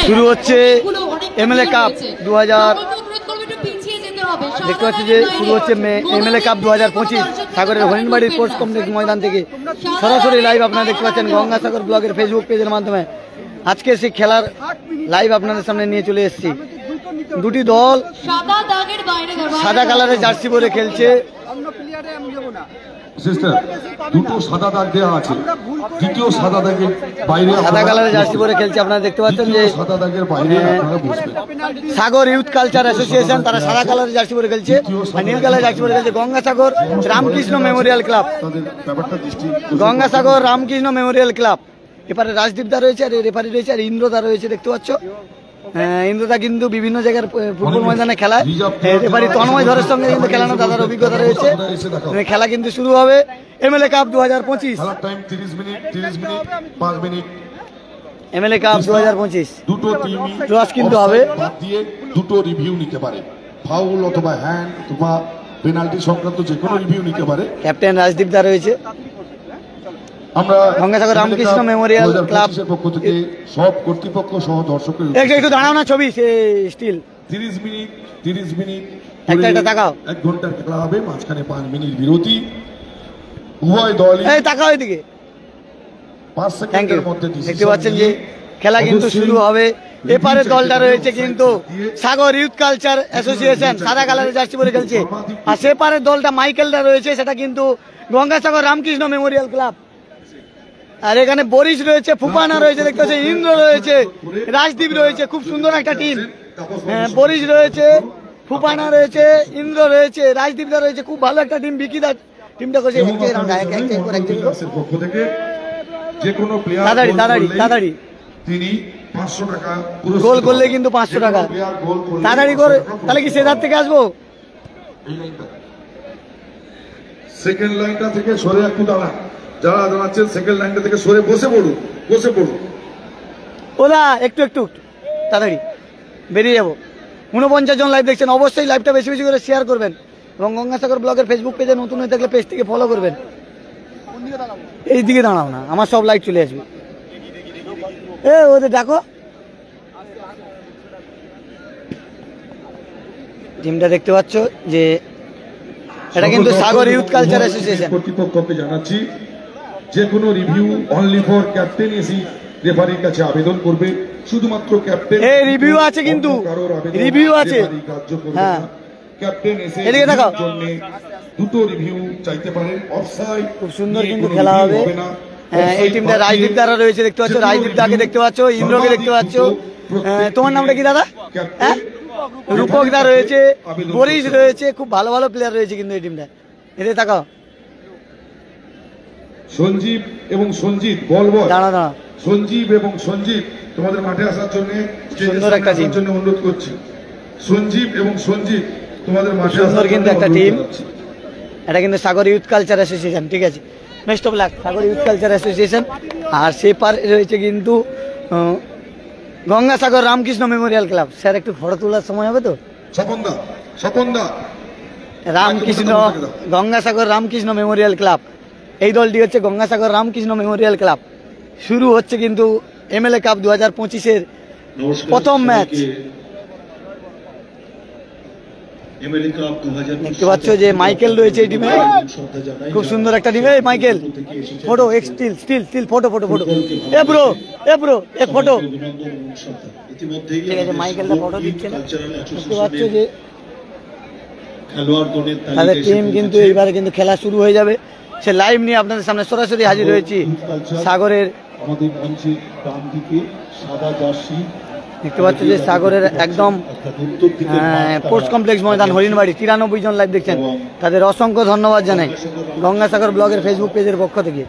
শুরু হচ্ছে MLA cup 2000 দেখতে পাচ্ছি যে শুরু হচ্ছে এমএলএ কাপ 2025 সাগরের হরিণবাড়ির স্পোর্টস কমপ্লেক্স ময়দান থেকে সরাসরি লাইভ আপনারা দেখতে পাচ্ছেন গঙ্গাসাগর ব্লগের ফেসবুক পেজের মাধ্যমে। আজকে সেই খেলার লাইভ আপনাদের সামনে নিয়ে চলে এসেছি। দুটি দল সাদা কালারের জার্সি পরে খেলছে। দুটো সাদা দাগ দেওয়া আছে, দ্বিতীয় সাদা দাগের বাইরে সাদা কালারের জার্সি পরে খেলছে। আপনারা দেখতে পাচ্ছেন যে সাদা দাগের বাইরে সাগর ইউথ কালচার অ্যাসোসিয়েশন তারা সাদা কালারের জার্সি পরে খেলছে আর নীল কালারের জার্সি পরে খেলছে Gangasagar Ramakrishna memorial club. Gangasagar Ramakrishna memorial club এপারে রাজদীপ দা রয়েছে আর রেফারি রয়েছে আর ইন্দ্রদা রয়েছে দেখতে পাচ্ছ। ইন্দ্রদা কিন্তু বিভিন্ন জায়গার ফুটবল ময়দানে খেলায়। রেফারি তন্ময় ধরের সঙ্গে কিন্তু খেলানো দাদার অভিজ্ঞতা রয়েছে। খেলা কিন্তু শুরু হবে এমএলএ কাপ 2025। এমএলএ কাপ 2025 দুটো টিমই টস কিন্তু হবে। দিয়ে দুটো রিভিউ নিতে পারে, ফাউল অথবা হ্যান্ড অথবা পেনাল্টি সংক্রান্ত যে কোনো রিভিউ নিতে পারে। ক্যাপ্টেন রাজদীপ দা রয়েছে। আমরা গঙ্গাসাগর রামকৃষ্ণ মেমোরিয়াল ক্লাবের পক্ষ থেকে সব কর্তৃপক্ষ সহ দর্শকের একটু দাঁড়াও না ছবি স্টিল 30 মিনিট একটা তাকাও 1 ঘন্টার খেলা হবে, মাঝখানে 5 মিনিট বিরতি। উভয় দলই এই তাকাও এদিকে 5 সেকেন্ডের মধ্যে দেখতে পাচ্ছেন যে খেলা কিন্তু শুরু হবে। এপারে দলটা রয়েছে কিন্তু সাগর ইউথ কালচার অ্যাসোসিয়েশন সাদা কালারের জার্সি পরে খেলছে আর সেপারের দলটা মাইকেলটা রয়েছে সেটা কিন্তু গঙ্গাসাগর রামকৃষ্ণ মেমোরিয়াল ক্লাব। আর এখানে বরিশ রয়েছে, ফুপানা রয়েছে, দেখতে পাচ্ছি ইন্দ্র রয়েছে, রাজদীপ রয়েছে, খুব সুন্দর একটা টিম। বরিশ রয়েছে, ফুপানা রয়েছে, ইন্দ্র রয়েছে, রাজদীপদা রয়েছে, খুব ভালো একটা টিম। বিকিদা টিমটা করছে তাড়াতাড়ি তিনি 500 টাকা গোল করলে কিন্তু 500 টাকা তাড়াতাড়ি করে। তাহলে কি সেদার থেকে আসবো? সেকেন্ড লাইনটা থেকে সরে একটু দাঁড়া, যারা দাঁড়াচ্ছেন সেকেন্ড লাইনটা থেকে সরে বসে পড়ুন। ওদা একটু তাড়াতাড়ি বেরিয়ে যাবো। 49 জন লাইভ দেখছেন, অবশ্যই লাইভটা বেশি বেশি করে শেয়ার করবেন এবং গঙ্গাসাগর ব্লগের ফেসবুক পেজে নতুন হয়ে থাকলে পেজ থেকে ফলো করবেন। এই দিকে দাঁড়াও না, আমার সব লাইভ চলে আসবে। ওদের দেখো টিমটা দেখতে পাচ্ছ যে এটা কিন্তু সাগর ইউথ কালচার অ্যাসোসিয়েশন। কর্তৃপক্ষকে জানাচ্ছি যে কোনো review only for captain AC রেফারির কাছে আবেদন করবে, শুধুমাত্র ক্যাপ্টেন। এই রিভিউ আছে কিন্তু রিভিউ আছে। হ্যাঁ ক্যাপ্টেন এসে এদিকে দেখাও দুটো রিভিউ চাইতে পারেন। অফসাইড খুব সুন্দর কিন্তু খেলা হবে। এই টিমটা রাজদীপ দ্বারা রয়েছে দেখতে পাচ্ছ, রাজদীপ দাকে দেখতে পাচ্ছ, ইন্দ্রকে দেখতে পাচ্ছ। তোমার নামটা কি দাদা? রূপক দা রয়েছে, বরিশ রয়েছে, খুব ভালো ভালো প্লেয়ার রয়েছে কিন্তু এই টিমটা। এদের তাকাও সঞ্জীব এবং সঞ্জিত বল দাঁড়া সঞ্জীব এবং সঞ্জিত তোমাদের মাঠে আসার জন্য সুন্দর একটা টিম জন্য অনুরোধ করছি। সঞ্জীব এবং সঞ্জিত তোমাদের মাঠে সুন্দর কিন্তু একটা টিম। এটা কিন্তু সাগর ইউথ কালচার অ্যাসোসিয়েশন, ঠিক আছে। Best of luck Sagar youth culture association. আর সে পারে রয়েছে কিন্তু Gangasagar Ramakrishna memorial club. Sir একটু ফটো তোলার সময় হবে তো? স্বপনদা রামকৃষ্ণ গঙ্গাসাগর রামকৃষ্ণ মেমোরিয়াল ক্লাব, এই দলটি হচ্ছে গঙ্গাসাগর রামকৃষ্ণ মেমোরিয়াল ক্লাব। শুরু হচ্ছে কিন্তু এমএলএ কাপ 2025-এর প্রথম ম্যাচ। দেখতে পাচ্ছ যে মাইকেল রয়েছে এই টিমে, খুব সুন্দর একটা টিম। এই মাইকেল ফটো স্টিল ফটো এ ব্রো ফটো, ঠিক আছে। মাইকেলটা ফটো দিচ্ছে না। দেখতে পাচ্ছ যে তাদের টিম কিন্তু এইবারে কিন্তু খেলা শুরু হয়ে যাবে। সে লাইভ নিয়ে আপনাদের সামনে সরাসরি হাজির হয়েছি। সাগরের দেখতে পাচ্ছ যে সাগরের একদম স্পোর্টস কমপ্লেক্স ময়দান হরিণবাড়ি 93 জন লাইভ দেখছেন, তাদের অসংখ্য ধন্যবাদ জানাই গঙ্গাসাগর ব্লগের ফেসবুক পেজের পক্ষ থেকে।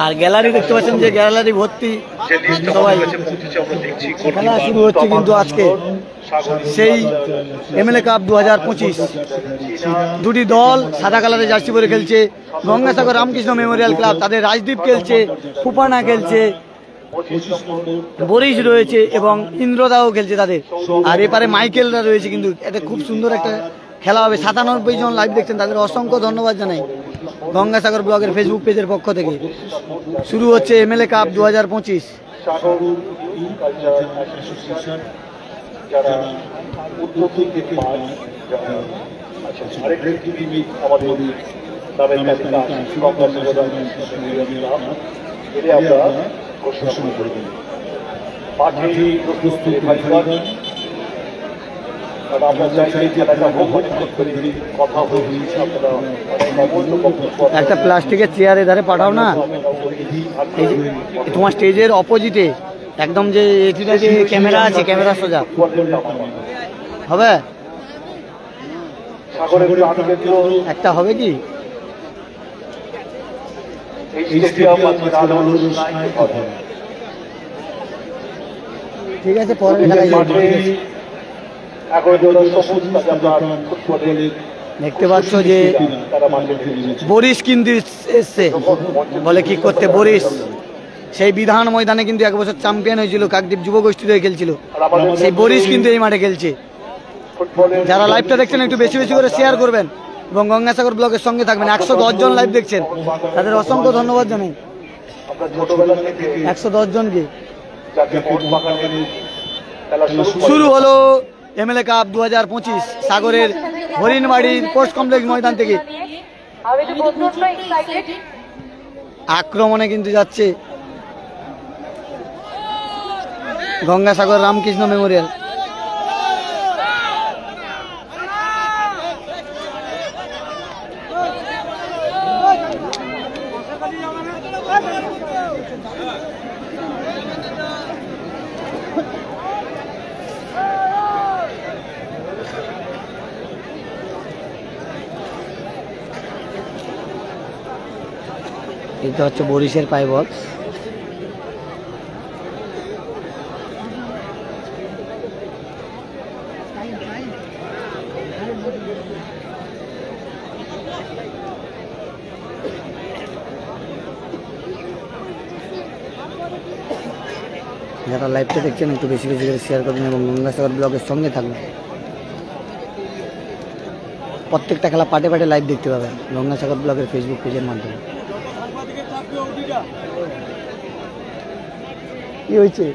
আর গ্যালারি দেখতে পাচ্ছেন যে গ্যালারি ভর্তি সবাই। খেলা শুরু হচ্ছে কিন্তু আজকে সেই এমএলএ কাপ 2025। দুটি দল সাদা কালারের জার্সি পরে খেলছে। গঙ্গাসাগর রামকৃষ্ণ মেমোরিয়াল ক্লাব, তাদের রাজদীপ খেলছে, ফুপানা খেলছে, বরিশ রয়েছে এবং ইন্দ্রদাও খেলছে তাদের। আর এপারে মাইকেলরা রয়েছে কিন্তু। এটা খুব সুন্দর একটা খেলা হবে। 97 জন লাইভ দেখছেন, তাদের অসংখ্য ধন্যবাদ জানাই। গঙ্গাসাগর ব্লগের ফেসবুক পেজের পক্ষ থেকে। শুরু হচ্ছে এমএলএ কাপ 2025। একটা প্লাস্টিকের চেয়ার এধারে পাঠাও না, এই যে তোমার স্টেজের অপোজিটে একদম যে এটিটা যে ক্যামেরা আছে, ক্যামেরা সোজা হবে একটা হবে কি? ঠিক আছে, পরে দেখতে পাচ্ছ যে বরিশ কিন্তু এসছে, বলে কি করতে বরিশ সেই বিধান ময়দানে কিন্তু 1 বছর চ্যাম্পিয়ন হয়েছিল, কাকদ্বীপ যুব গোষ্ঠী থেকে খেলছিল, সেই বরিশ কিন্তু এই মাঠে খেলছে। যারা লাইভটা দেখছেন একটু বেশি বেশি করে শেয়ার করবেন এবং গঙ্গাসাগর ব্লগের সঙ্গে থাকবেন। 110 জন লাইভ দেখছেন, তাদের অসংখ্য ধন্যবাদ জানাই 110 জনকে। শুরু হলো এমএলএ কাপ 2025 সাগরের হরিণবাড়ির পোস্ট কমপ্লেক্স ময়দান থেকে। আক্রমণে কিন্তু যাচ্ছে গঙ্গাসাগর রামকৃষ্ণ মেমোরিয়াল। এটা হচ্ছে বরিশের পাই বক্স। যারা লাইভটা দেখছেন একটু বেশি বেশি করে শেয়ার করবেন এবং গঙ্গাসাগর ব্লগের সঙ্গে থাকবেন। প্রত্যেকটা খেলা পাটে পাটে লাইভ দেখতে পাবেন গঙ্গাসাগর ব্লগের ফেসবুক পেজের মাধ্যমে। কি হয়েছে?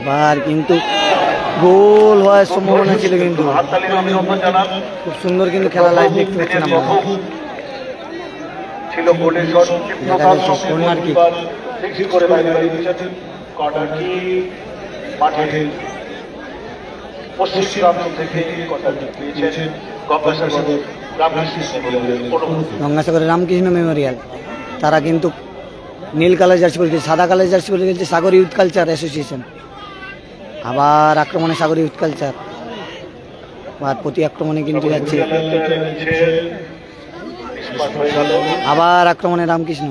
আবার কিন্তু গোল হওয়ার সম্ভাবনা ছিল, কিন্তু খুব সুন্দর কিন্তু খেলা লাইভ দেখতে পাচ্ছেন আপনারা। কর্নার কিক গঙ্গাসাগরের রামকৃষ্ণ মেমোরিয়াল। তারা কিন্তু নীল কালার জার্সি পরে গেছে, সাদা কালার জার্সি পরে গেছে সাগর ইউথ কালচার অ্যাসোসিয়েশন। আবার আক্রমণে সাগর ইউথ কালচার, আর প্রতি আক্রমণে কিন্তু যাচ্ছে, আবার আক্রমণে রামকৃষ্ণ।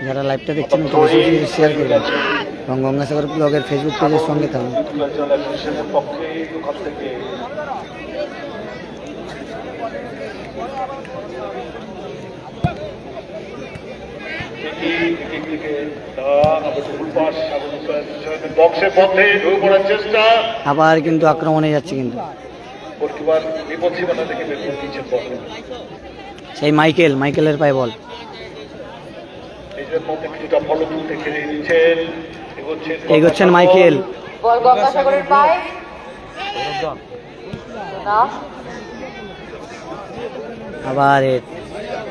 যারা লাইভটা দেখছেন একটু বেশি বেশি শেয়ার করবেন এবং গঙ্গাসাগর ব্লগের ফেসবুক পেজের সঙ্গে থাকুন। আবার কিন্তু আক্রমণে যাচ্ছে, কিন্তু সেই মাইকেলের পায়ে বল। এগোচ্ছেন মাইকেল, আবার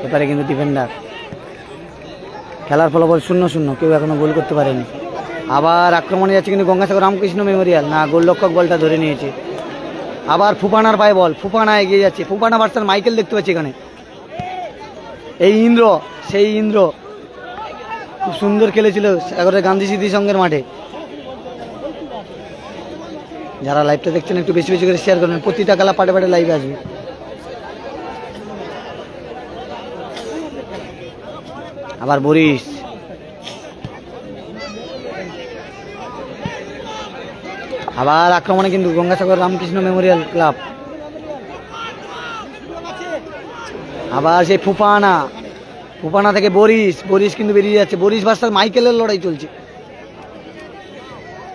এবারে কিন্তু ডিফেন্ডার। খেলার ফলাফল 0-0, কেউ এখনো গোল করতে পারেনি। আবার আক্রমণে যাচ্ছে কিন্তু গঙ্গাসাগর রামকৃষ্ণ মেমোরিয়াল, না গোলরক্ষক বলটা ধরে নিয়েছে। আবার ফুপানার পায়ে বল, ফুপানা এগিয়ে যাচ্ছে, ফুপানা ভার্সেস মাইকেল দেখতে পাচ্ছি এখানে। এই ইন্দ্র, সেই ইন্দ্র খুব সুন্দর খেলেছিল সাগরের গান্ধী স্মৃতি সংঘের মাঠে। যারা লাইভটা দেখছেন একটু বেশি বেশি করে শেয়ার করবেন, প্রতিটা খেলা পাটে পাটে লাইভে আসবে। আবার বরিশ, আবার আক্রমণে কিন্তু গঙ্গাসাগর রামকৃষ্ণ মেমোরিয়াল ক্লাব। আবার সেই ফুপানা থেকে বরিশ কিন্তু বেরিয়ে যাচ্ছে। বরিশ ভার্সাস মাইকেলের লড়াই চলছে,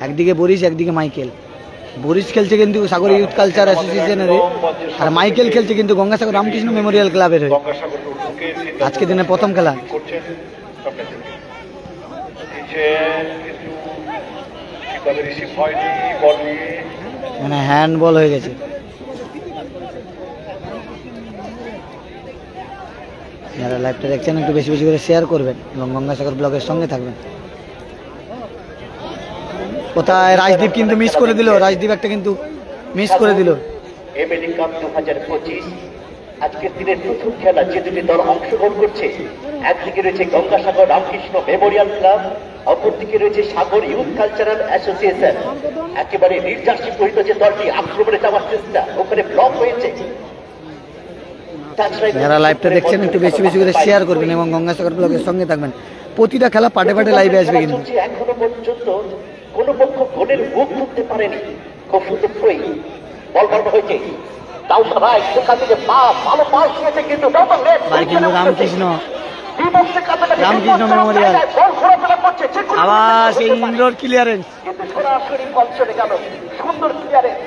একদিকে বরিশ একদিকে মাইকেল। বরিশ খেলছে কিন্তু সাগর ইউথ কালচার অ্যাসোসিয়েশনের, আর মাইকেল খেলছে কিন্তু গঙ্গাসাগর রামকৃষ্ণ মেমোরিয়াল ক্লাবের হয়ে। আজকে দিনের প্রথম খেলা। মানে হ্যান্ড বল হয়ে গেছে। যারা লাইভটা দেখছেন একটু বেশি বেশি করে শেয়ার করবেন এবং গঙ্গাসাগর ব্লগের সঙ্গে থাকবেন। কোথায় রাজদীপ কিন্তু মিস করে দিল, রাজদীপ একটা কিন্তু মিস করে দিল। এমএলএ কাপ 2025 আজকের দিনের প্রথম খেলা যে দুটি দল অংশগ্রহণ করছে, একদিকে রয়েছে গঙ্গাসাগর রামকৃষ্ণ মেমোরিয়াল ক্লাব, অপরদিকে রয়েছে সাগর ইউথ কালচারাল অ্যাসোসিয়েশন। একেবারে নির্যাসী পরিত যে দলটি আক্রমণে যাওয়ার চেষ্টা, ওখানে ব্লক হয়েছে। যারা লাইভটা দেখছেন একটু বেশি বেশি করে শেয়ার করবেন এবং গঙ্গাসাগর ব্লগের সঙ্গে থাকবেন। প্রতিটা খেলা পাটে পাটে লাইভে আসবে কিন্তু। এখনো পর্যন্ত কোনো পক্ষ গোলের মুখ খুলতে পারেনি। খুব সুন্দর ফ্রি বল বল হয়েছে, দাউদা রায় সেখান থেকে ভালো পাস দিয়েছে, কিন্তু ডাবল লেগ রামকৃষ্ণ মেমোরিয়াল। আবার সেই ইন্দ্রর ক্লিয়ারেন্স, কিন্তু সরাসরি বল চলে গেল, সুন্দর ক্লিয়ারেন্স।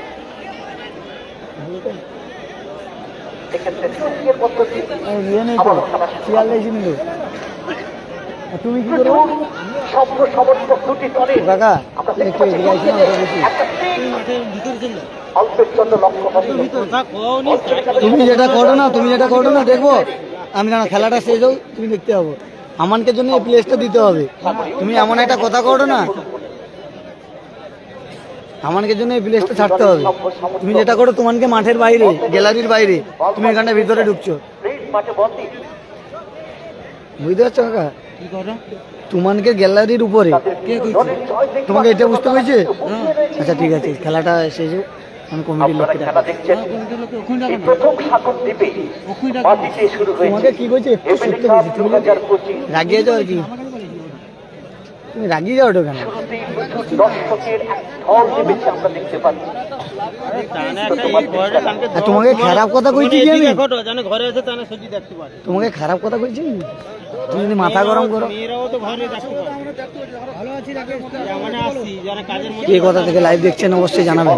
এক্ষেত্রে সুন্দর পদ্ধতি তুমি কি করো সভ্য সমর্থক দুটি দলে কাকা অল্পের জন্য লক্ষ্য হবে। তুমি যেটা করো না দেখবো আমি না, খেলাটা শেষ হোক তুমি দেখতে পাবো। আমানকে জন্য এই প্লেসটা দিতে হবে। তুমি এমন একটা কথা করো না, আমানকে জন্য এই প্লেসটা ছাড়তে হবে। তুমি যেটা করো তোমাকে মাঠের বাইরে, গ্যালারির বাইরে, তুমি এখানটা ভিতরে ঢুকছো, বুঝতে পারছো কাকা? তোমাকে গ্যালারির উপরে, তোমাকে এটা বুঝতে পেরেছে? আচ্ছা ঠিক আছে, খেলাটা শেষ হোক, আমি কমিটির লোককে তোমাকে কি বলছে একটু সত্যি বলছি, তুমি রাগিয়ে যাও আর কি, তুমি রাগিয়ে যাও ওটা কেন? তোমাকে খারাপ কথা কইছি কি আমি? তোমাকে খারাপ কথা কইছি? তুমি যদি মাথা গরম করো, কে কথা থেকে লাইভ দেখছেন অবশ্যই জানাবেন।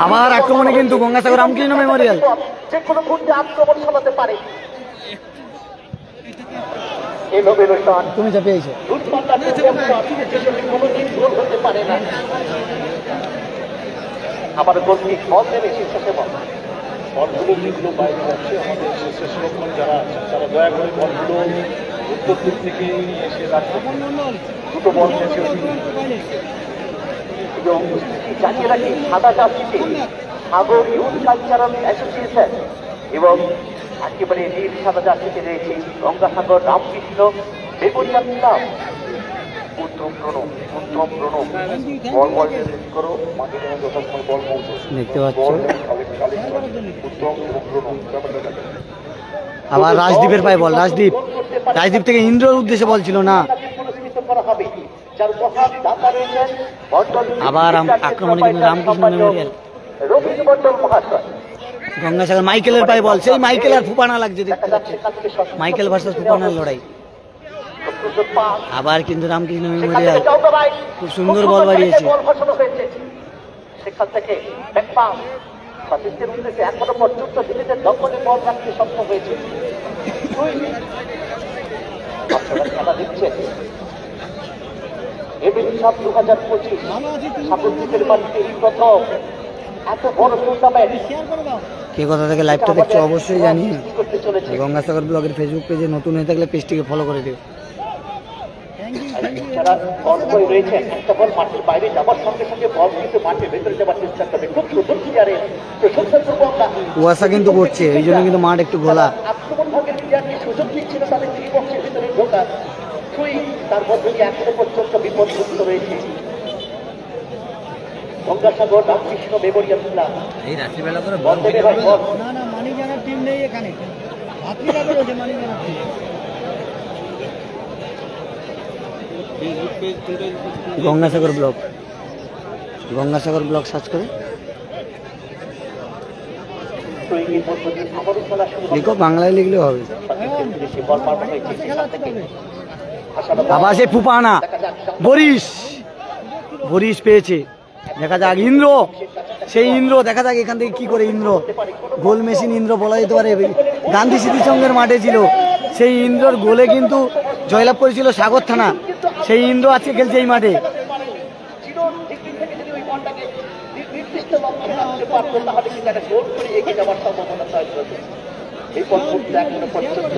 আমার আক্রমণে কিন্তু গঙ্গাসাগর রামকৃষ্ণ মেমোরিয়াল যে কোনো মুহূর্তে আক্রমণ চালাতে পারে। তুমি চাপিয়েছো, হতে পারে না। আবার গোলকিক বল দেবে স্বেচ্ছাসেবক, বলগুলো যেগুলো বাইরে যাচ্ছে আমাদের স্বেচ্ছাসেবকগণ যারা আছেন তারা দয়া করে বলগুলো উত্তর দিক থেকে নিয়ে এসে রাখবেন। দুটো বল গেছে এবং জানিয়ে রাখি সাদা জার্সিতে সাগর ইউথ কালচারাল অ্যাসোসিয়েশন এবং একেবারে নীল সাদা জার্সিতে রয়েছে গঙ্গাসাগর রামকৃষ্ণ মেমোরিয়াল ক্লাব। দেখতে পাচ্ছ আবার রাজদীপের পায়ে বল, রাজদীপ থেকে ইন্দ্রর উদ্দেশ্যে বল ছিল না। আবার আক্রমণে কিন্তু রামকৃষ্ণ মেমোরিয়াল, গঙ্গাসাগর মাইকেলের পায়ে বল, সেই মাইকেল আর ফুপানা লাগছে, মাইকেল ভার্সেস ফুপানার লড়াই। আবার কিন্তু রামকৃষ্ণ মেমোরিয়াল খুব সুন্দর বল বাড়িয়েছে। সেখান থেকে এখনো পর্যন্ত নিজেদের দখলে বল রাখতে সক্ষম হয়েছে। খেলা দিচ্ছে এবিএল কাপ 2025 সাগরদ্বীপের বাড়িতে এই প্রথম এত বড় টুর্নামেন্ট। কে কথা থেকে লাইভটা দেখছো অবশ্যই জানি। গঙ্গাসাগর ব্লগের ফেসবুক পেজে নতুন হয়ে থাকলে পেজটিকে ফলো করে দিও। যারা বল বয় রয়েছেন, একটা বল মাঠের বাইরে যাবার সঙ্গে সঙ্গে বল কিন্তু মাঠের ভেতরে যাবার চেষ্টা করবে। খুব সুন্দর প্লেয়ারে প্রশংসা করবো আমরা। কুয়াশা কিন্তু পড়ছে, এই জন্য কিন্তু মাঠ একটু ঘোলা। আক্রমণ ভাগের প্লেয়ারকে সুযোগ দিচ্ছিল তাদের থ্রি বক্সের ভিতরে ঢোকার, তার মধ্যে এখনো পর্যন্ত বিপদমুক্ত রয়েছে গঙ্গাসাগর রামকৃষ্ণ মেমোরিয়াল ক্লাব। এই রাত্রিবেলা করে বল দেবে ভাই, বল। না না, মানিকজানার টিম নেই এখানে, রাত্রিবেলা রয়েছে মানিকজানার team. Gangasagar block, Gangasagar block search করে সুইংয়ের মধ্য দিয়ে আবারও খেলা শুরু হবে। লিখো, বাংলায় লিখলেও হবে। সে বল মারতে হয়েছে সেখান থেকে। আশাবাদ আবার সে ফুপানা বরিশ, বরিশ পেয়েছে। দেখা যাক ইন্দ্র, সেই ইন্দ্র দেখা যাক এখান থেকে কি করে। ইন্দ্র গোল মেশিন ইন্দ্র বলা যেতে পারে। গান্ধী স্মৃতিসংঘের মাঠে ছিল সেই ইন্দ্রর গোলে কিন্তু জয়লাভ করেছিল সাগর থানা। সেই ইন্দ্র আজকে খেলছে এই মাঠে। নির্দিষ্ট লক্ষ্যে রাখতে পারতো তাহলে কিন্তু একটা গোল করে এগিয়ে যাওয়ার সম্ভাবনা তৈরি হতো। এই পর্যন্ত এখনো পর্যন্ত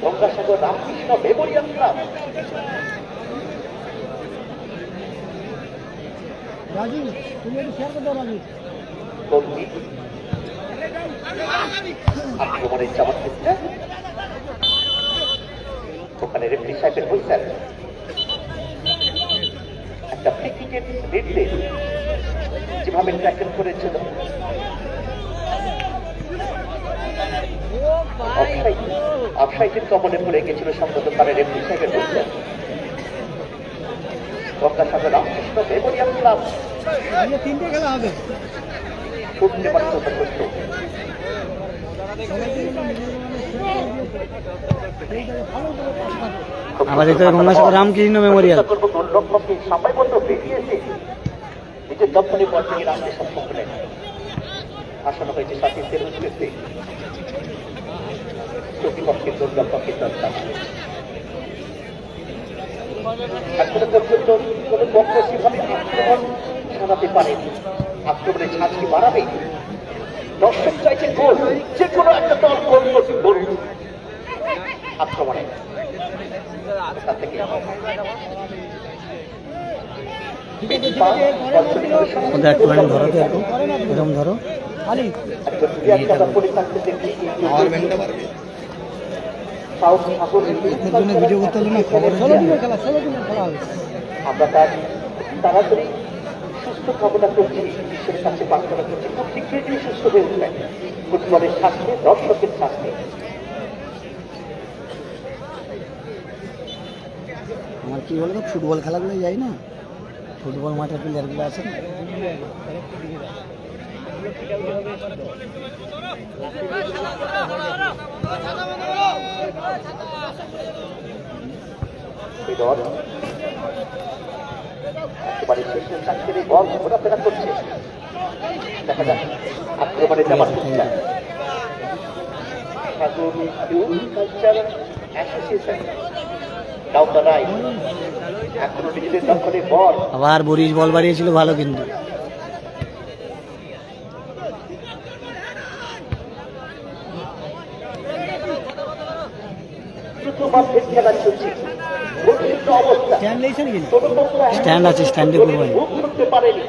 গঙ্গাসাগর রামকৃষ্ণ মেমোরিয়াল ক্লাব রাজু, তুমি একটু শেয়ার করে দাও রাজু। গোলটি আক্রমণের যাওয়ার চেষ্টা, ওখানে রেফারি সাহেবের হুইসেল, একটা ফ্রি কিকের নির্দেশ। যেভাবে ট্যাকেল করেছিল অফসাইডের কবলে পড়ে গেছিল সম্ভবত তার রেফারি সাহেবের whistle. Gangasagar Ramakrishna memorial club তিনটে খেলা হবে। ছুটতে পারত প্রশ্ন। আবার এটা গঙ্গাসাগর রামকৃষ্ণ মেমোরিয়াল। লক্ষ্যকে সময়মতো বেরিয়েছে নিজের দপ্তরে পর থেকে রামকৃষ্ণ সম্পূর্ণ আসানো হয়েছে সাথীদের উদ্দেশ্যে। প্রতিপক্ষের দুর্লক্ষকে দরকার এখনো পর্যন্ত কোন পক্ষ সেভাবে আক্রমণ জানাতে পারেনি। আক্রমণের ঝাঁঝকে বাড়াবে, দর্শক চাইছে গোল, যে কোনো একটা দল গোল গোল আক্রমণে তার থেকে ওদের একটুখানি ধরো তো, এরকম এরকম ধরো। ভিডিও করতে হলে না খবর। আমরা তার তাড়াতাড়ি সুস্থ কামনা করছি, ঈশ্বরের কাছে প্রার্থনা করছি খুব শীঘ্রই তিনি সুস্থ হয়ে উঠবেন ফুটবলের স্বাস্থ্যে, দর্শকের স্বাস্থ্যে। আমার কি বলতো, ফুটবল খেলাগুলো যাই না, ফুটবল মাঠের প্লেয়ারগুলো আছে না, একেবারে শেষের চাকরির বল ঘোরাফেরা করছে। দেখা যাক আক্রমণে যাবার চেষ্টা। এখনো নিজেদের দখলে বল। আবার বরিশ বল বাড়িয়েছিল ভালো, কিন্তু খেলা চলছে, অবস্থা স্ট্যান্ড আছে, স্ট্যান্ডে করবো। করতে পারেনি।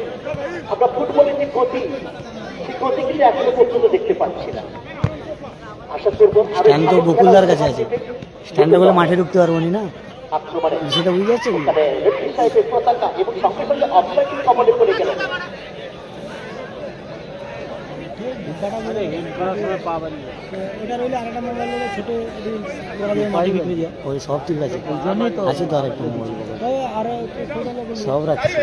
আমরা ফুটবলের যে গতি, সেই গতি কিন্তু এখনো পর্যন্ত দেখতে পাচ্ছি না। আশা করবো স্ট্যান্ড তো বকুলদার কাছে আছে, স্ট্যান্ডে বলে মাঠে ঢুকতে পারবো না। আক্রমণে সেটা বুঝে যাচ্ছে। রেফারি সাহেবের পতাকা এবং সঙ্গে সঙ্গে অফসাইডের কবলে পড়ে গেলেন। ওই সব ঠিক আছে, আছে তো আরেকটা মোবাইল সব রাখছে।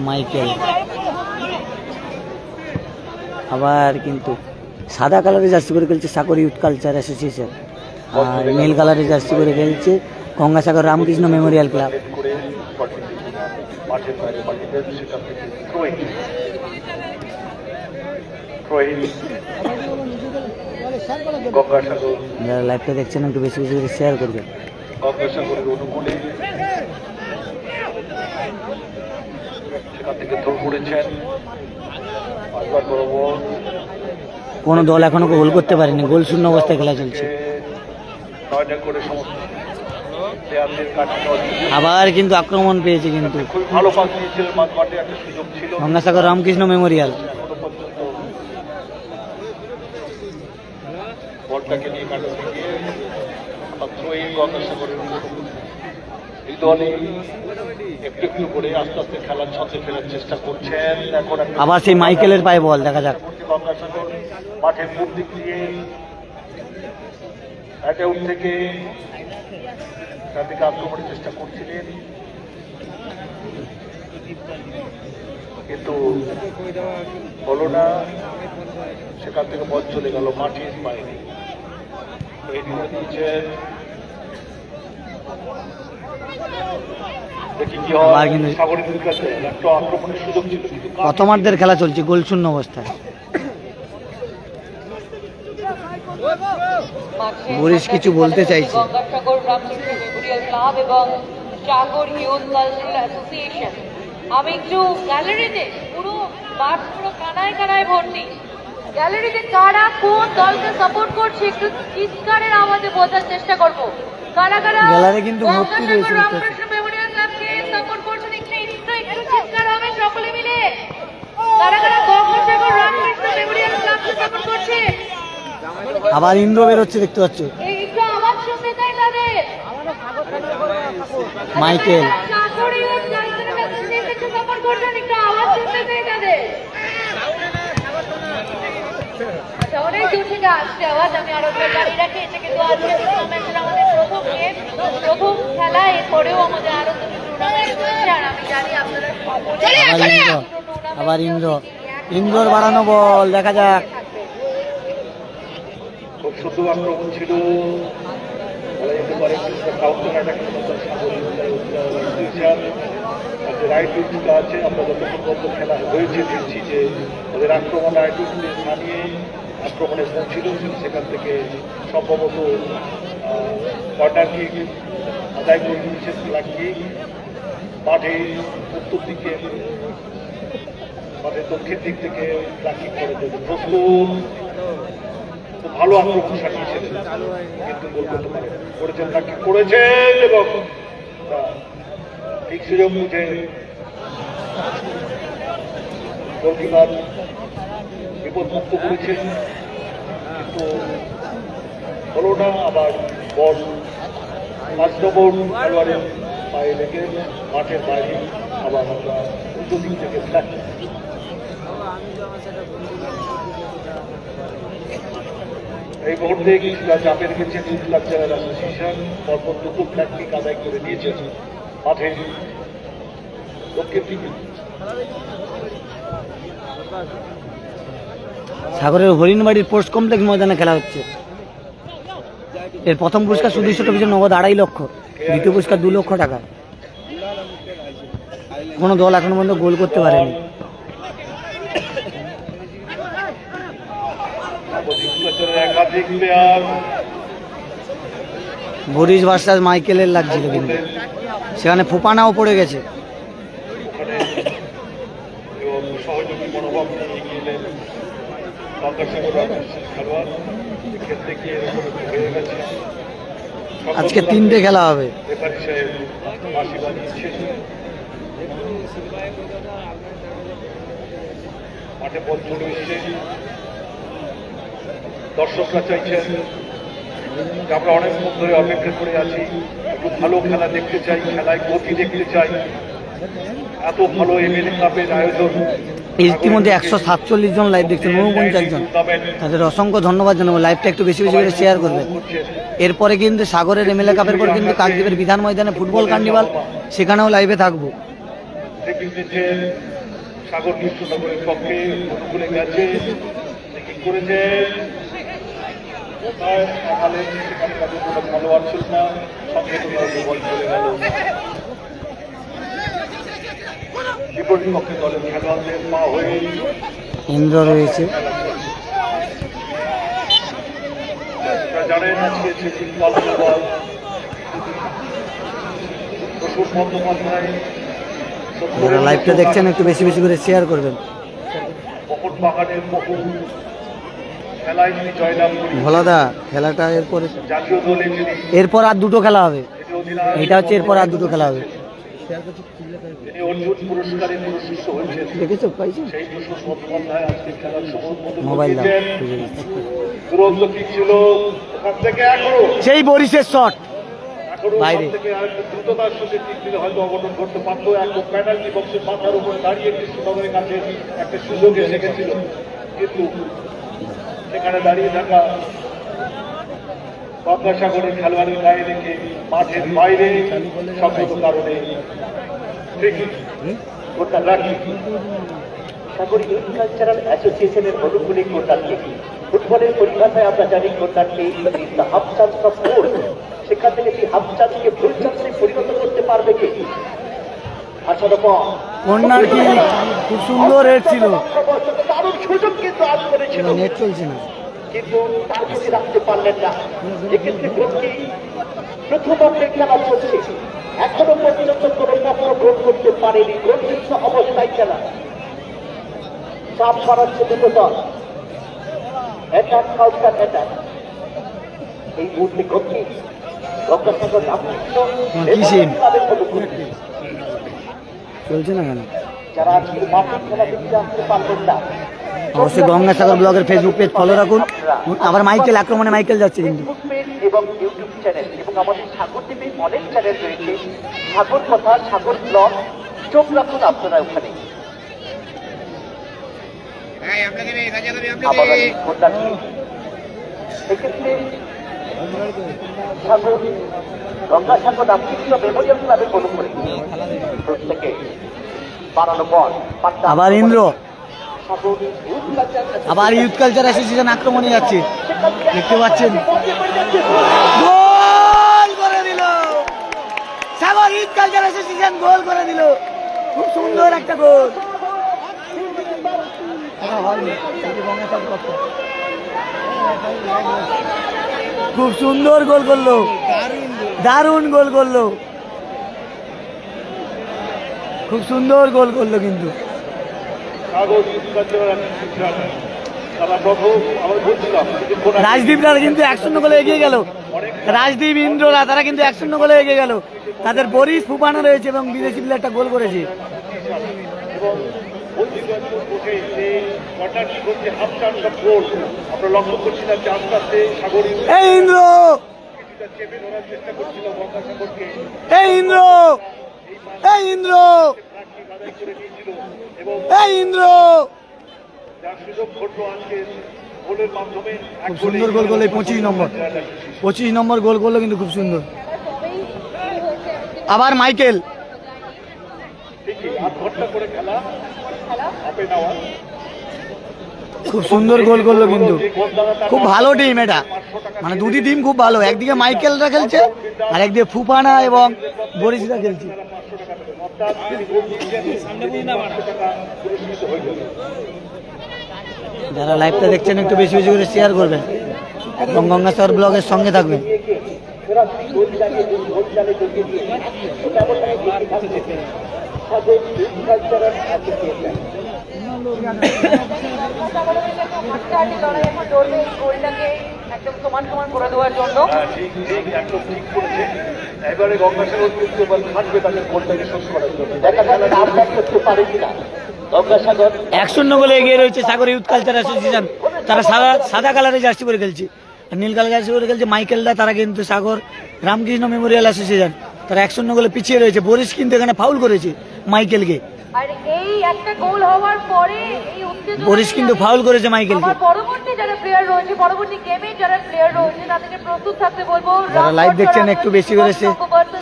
মাইকেল আবার কিন্তু সাদা কালারের জার্সি করে খেলছে সাগর ইউথ কালচার অ্যাসোসিয়েশন, আর নীল কালারের জার্সি করে খেলছে গঙ্গাসাগর রামকৃষ্ণ মেমোরিয়াল ক্লাব। যারা লাইভটা দেখছেন একটু বেশি বেশি করে শেয়ার করবেন। গঙ্গাসাগরের অনুকূলে সেখান থেকে থ্রো করেছেন। কোনো দল এখনো গোল করতে পারেনি, গোল শূন্য অবস্থায় খেলা চলছে। নয়ডা করে সমস্ত প্লেয়ারদের কাছে আবার কিন্তু আক্রমণ পেয়েছে, কিন্তু খুব ভালো পাস দিয়েছিলেন, মাঠে একটা সুযোগ ছিল। গঙ্গাসাগর রামকৃষ্ণ মেমোরিয়াল এখনো পর্যন্ত বলটাকে নিয়ে কাটাতে গিয়ে মাত্র এই গঙ্গাসাগরের এই দলে একটু একটু করে আস্তে আস্তে খেলার ছন্দে ফেরার চেষ্টা করছেন। এখন আবার সেই মাইকেলের পায়ে বল, দেখা যাক। গঙ্গাসাগর মাঠের পূর্ব দিক দিয়ে অ্যাটাউট থেকে তার দিকে আক্রমণের চেষ্টা করছিলেন, কিন্তু হলো না। সেখান থেকে বল চলে গেল মাঠের বাইরে। এই করে দিয়েছেন, দেখি কি আবার হয়। কিন্তু- সাগরের কাছে একটা আক্রমণের সুযোগ ছিল, কিন্তু প্রথমার্ধের খেলা চলছে, গোল শূন্য অবস্থায়। বরিশ কিছু বলতে চাইছে। গঙ্গাসাগর রামকৃষ্ণ মেমোরিয়াল ক্লাব এবং সাগর ইউথ কালচারাল অ্যাসোসিয়েশন। আমি একটু গ্যালারিতে পুরো মাঠ পুরো কানায় কানায় ভর্তি। গ্যালারিতে কারা কোন দলকে সাপোর্ট করছে একটু চিৎকারের আওয়াজে বোঝার চেষ্টা করব। কারা কারা গ্যালারি কিন্তু ভর্তি রয়েছে। গঙ্গাসাগর রামকৃষ্ণ মেমোরিয়াল ক্লাবকে সাপোর্ট করছেন একটু চিৎকার হবে সকলে মিলে। কারা কারা গঙ্গাসাগর রামকৃষ্ণ মেমোরিয়াল ক্লাবকে সাপোর্ট করছে আবার ইন্দ্র বেরোচ্ছে, দেখতে পাচ্ছ। একটু আওয়াজ শুনতে চাই তাদের। মাইকেল অনেক দূর থেকে আসছে আওয়াজ। আমি আরো জানি রাখি এটা কিন্তু আজকে টুর্নামেন্টের আমাদের প্রথম গেম, প্রথম খেলা। এরপরেও আমাদের আরো দুটো টুর্নামেন্ট রয়েছে, আর আমি জানি আপনারা আবার ইন্দ্র, ইন্দ্রর বাড়ানো বল, দেখা যাক। খুব সুন্দর আক্রমণ ছিল, বলা যেতে পারে কাউন্টার অ্যাটাক রাইট উইংটা আছে। আমরা যতক্ষণ পর্যন্ত খেলা হয়েছে দেখছি যে ওদের আক্রমণ রাইট উইংকে থামিয়ে আক্রমণে পৌঁছিল, সেখান থেকে সম্ভবত কর্নার কিক আদায় করে নিয়েছেন। ব্ল্যাক কিক মাঠে উত্তর দিকে, মাঠের দক্ষিণ দিক থেকে ব্ল্যাক কিক করে দেবে প্রস্তুত। খুব ভালো আক্রমণ সাজিয়েছেন, কিন্তু গোল করতে পারে করেছেন, তাকে করেছেন এবং ঠিক সুযোগ বুঝে গোলকিপার বিপদমুক্ত করেছেন, কিন্তু হলো না। আবার বল 5 নম্বর খেলোয়াড়ের পায়ে লেগে মাঠের বাইরে আবার আমরা উল্টো দিক থেকে ফ্ল্যাট। এই মুহূর্তে কিছুটা চাপে রেখেছে ইউথ কালচারাল অ্যাসোসিয়েশন। পরপর দুটো ফ্ল্যাট কিক আদায় করে নিয়েছে মাঠে দক্ষিণ দিকে। সাগরের হরিণবাড়ির পোস্ট কমপ্লেক্স ময়দানে খেলা হচ্ছে। এর প্রথম পুরস্কার সুদৃশ্য ট্রফিতে নগদ 2.5 লক্ষ, দ্বিতীয় পুরস্কার 2 লক্ষ টাকা। কোনো দল এখনো পর্যন্ত গোল করতে পারেনি। বরিশ ভার্সাস মাইকেলের লাগছিল, কিন্তু সেখানে ফোপানাও পড়ে গেছে। সহযোগী মনোভাব নিয়ে এগিয়ে এলেন গঙ্গাসাগর খেলোয়াড়। ক্ষেত্রে গিয়ে হয়ে গেছে, আজকে 3টে খেলা হবে। রেফারি সাহেব ফাঁসি বানিয়েছেন। মাঠে বল চলে এসছে, দর্শকরা চাইছেন যে আমরা অনেকক্ষণ ধরে অপেক্ষা করে আছি, একটু ভালো খেলা দেখতে চাই, খেলায় গতি দেখতে চাই। এত ভালো এমএলএ কাপের আয়োজন, ইতিমধ্যে 147 জন লাইভ দেখছেন, 49 জন। তাদের অসংখ্য ধন্যবাদ জানাবো। লাইভটা একটু বেশি বেশি করে শেয়ার করবেন। এরপরে কিন্তু সাগরের এমএলএ কাপের পর কিন্তু কাকদ্বীপের বিধান ময়দানে ফুটবল কার্নিভাল, সেখানেও লাইভে থাকবো। সাগর কৃষ্ণনগরের পক্ষে অনুকূলে গেছে, করেছে খেলোয়াড় ছিল না, সঙ্গে বল চলে গেল বিপরীত পক্ষে দলের খেলোয়াড়দের পা হয়ে। ইন্দ্র রয়েছে, জানেন আজকে প্রসূন বন্দ্যোপাধ্যায় যারা লাইভটা দেখছেন একটু বেশি বেশি করে শেয়ার করবেন। মোহন বাগানের বহু খেলায় তিনি জয়লাভ করেন। ভোলাদা খেলাটা এরপরে, জাতীয় দলে তিনি এরপর আর দুটো খেলা হবে, অধিনায়ক, এটা হচ্ছে এরপর আর দুটো খেলা হবে। তিনি অর্জুন পুরস্কারে পুরস্কৃত হয়েছেন। দেখেছো পাইছো? সেই যশোর বন্দ্যোপাধ্যায় আজকে খেলার শুভ উদ্বোধন মোবাইল দাও, করেছেন। দুরন্ত কিক ছিল ওখান থেকে এখনো সেই বরিশের শট বাইরে। ওখান থেকে আরেকটু দ্রুততার সাথে কিক দিলে হয়তো অবদান করতে পারতো। একদম পেনাল্টি বক্সের মাথার উপরে দাঁড়িয়ে কৃষ্ণনগরের কাছে একটা সুযোগ এসে গেছিল, কিন্তু সেখানে দাঁড়িয়ে থাকা গঙ্গাসাগরের খেলোয়াড়ের গায়ে রেখে মাঠের বাইরে সঙ্গত কারণে গোটা রাখি সাগর ইউথ কালচারাল অ্যাসোসিয়েশনের অনুকূলে গোটাকে ফুটবলের পরিভাষায় আমরা জানি গোটাকে হাফ চান্স অফ গোল, সেখান থেকে সেই হাফ চান্সকে ফুল চান্সে পরিণত করতে পারবে কি? কর্নার কি খুব সুন্দর হেড ছিল, দারুণ সুযোগ কিন্তু আজ করেছিল, নেট চলছে না, কিন্তু তার প্রতি রাখতে পারলেন না। এক্ষেত্রে গোলটি প্রথম অর্ধের খেলা চলছে, এখনো পর্যন্ত কোনো পক্ষ গোল করতে পারেনি, গোলযুক্ত অবস্থায় খেলা। চাপ বাড়াচ্ছে দুটো দল, অ্যাটাক কাউন্টার অ্যাটাক। এই মুহূর্তে গোলটি গঙ্গাসাগর রামকৃষ্ণ চলছে না কেন? যারা আজকের মাঠের খেলা দেখতে আসতে পারবেন না, অবশ্যই গঙ্গাসাগর ব্লগের ফেসবুক পেজ ফলো রাখুন। আবার মাইকেল আক্রমণে মাইকেল যাচ্ছে কিন্তু। ফেসবুক পেজ এবং ইউটিউব চ্যানেল এবং আমাদের সাগর টিভির অনেক চ্যানেল রয়েছে, সাগর কথা, সাগর ব্লগ, চোখ রাখুন আপনারা ওখানে। আবার এক্ষেত্রে সাগর গঙ্গাসাগর রামকৃষ্ণ মেমোরিয়াল ক্লাবের কোনো করে প্রত্যেকে বাড়ানো বল আবার ইন্দ্র, সাগর ইউথ কালচার আবার ইউথ কালচার অ্যাসোসিয়েশন আক্রমণে যাচ্ছে, দেখতে পাচ্ছেন গোল করে দিল সাগর ইউথ কালচার অ্যাসোসিয়েশন, গোল করে দিল, খুব সুন্দর একটা গোল। খুব সুন্দর গোল করলো, দারুণ গোল করলো, খুব সুন্দর গোল করলো কিন্তু। রাজদীপরা কিন্তু 1-0 গোলে এগিয়ে গেল, রাজদীপ ইন্দ্ররা তারা কিন্তু 1-0 গোলে এগিয়ে গেল। তাদের বরিশ ফুপানো রয়েছে এবং বিদেশি প্লেয়ার একটা গোল করেছে। আমরা লক্ষ্য করছিলাম যে আস্তে আস্তে সাগর এই ইন্দ্র, চেপে ধরার চেষ্টা করছিল গঙ্গাসাগরকে, এই ইন্দ্র, এই ইন্দ্র, এই ইন্দ্র, যার সুযোগ ঘটলো আজকে গোলের মাধ্যমে। খুব সুন্দর গোল করলো 25 নম্বর গোল করলো কিন্তু খুব সুন্দর। আবার মাইকেল, ঠিকই আধ ঘন্টা করে খেলা হাফে নেওয়া, খুব সুন্দর গোল করলো কিন্তু। খুব ভালো টিম এটা, মানে দুটি টিম খুব ভালো, একদিকে মাইকেলরা খেলছে আর একদিকে ফুপানা এবং বরিশরা খেলছে। যারা লাইভটা দেখছেন একটু বেশি বেশি করে শেয়ার করবেন এবং গঙ্গাসাগর ব্লগের সঙ্গে থাকবেন। একদম সমান সমান করে দেওয়ার জন্য একদম ঠিক করেছে। এবারে গঙ্গাসাগর কিন্তু এবার থাকবে তাদের গোলটাকে শোধ করার জন্য। দেখা যাবে আর ব্যাক করতে পারে কিনা গঙ্গাসাগর। 1-0 গোলে এগিয়ে রয়েছে সাগর ইউথ কালচার অ্যাসোসিয়েশন। তারা সাদা কালারের জার্সি পরে খেলছে, নীল কালার জার্সি পরে খেলছে মাইকেলরা। তারা কিন্তু সাগর রামকৃষ্ণ মেমোরিয়াল অ্যাসোসিয়েশন, তারা 1-0 গোলে পিছিয়ে রয়েছে। বরিশ কিন্তু এখানে ফাউল করেছে মাইকেলকে, আর এই একটা গোল হওয়ার পরে এই উত্তেজনা বরিশ কিন্তু ফাউল করেছে মাইকেলকে। আমার পরবর্তী যারা প্লেয়ার রয়েছে, পরবর্তী গেমে যারা প্লেয়ার রয়েছে তাদেরকে প্রস্তুত থাকতে বলবো। যারা লাইভ দেখছেন একটু বেশি করে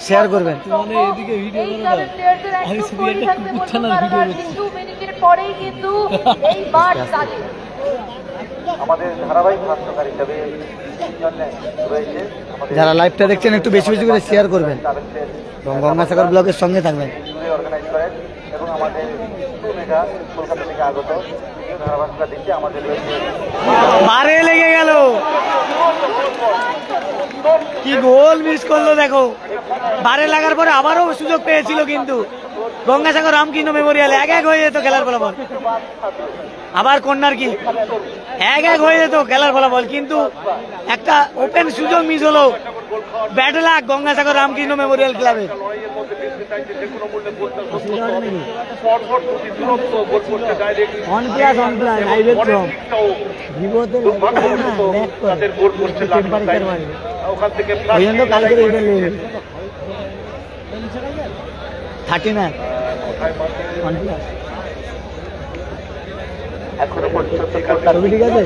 শেয়ার করবেন। মিনিটের পরেই কিন্তু এই মাঠ তাদের আমাদের ধারাবাহিক হাস্যকার হিসাবে রয়েছে। যারা লাইভটা দেখছেন একটু বেশি বেশি করে শেয়ার করবেন এবং গঙ্গাসাগর ব্লগের সঙ্গে থাকবেন। অর্গানাইজ করেন এবং আমাদের মেগা কলকাতা থেকে আগত ধারাভাষ্যটা দেখতে আমাদের বারে লেগে গেল, কি গোল মিস করলো দেখো। বারে লাগার পরে আবারও সুযোগ পেয়েছিল কিন্তু গঙ্গাসাগর রামকৃষ্ণ মেমোরিয়াল 1-1 হয়ে যেত খেলার ফলাফল। আবার কর্নার কি 1-1 হয়ে যেত খেলার ফলাফল, কিন্তু একটা ওপেন সুযোগ মিস হলো। Bad luck Gangasagar Ramakrishna Memorial ক্লাবের। থার্টি না ঠিক আছে।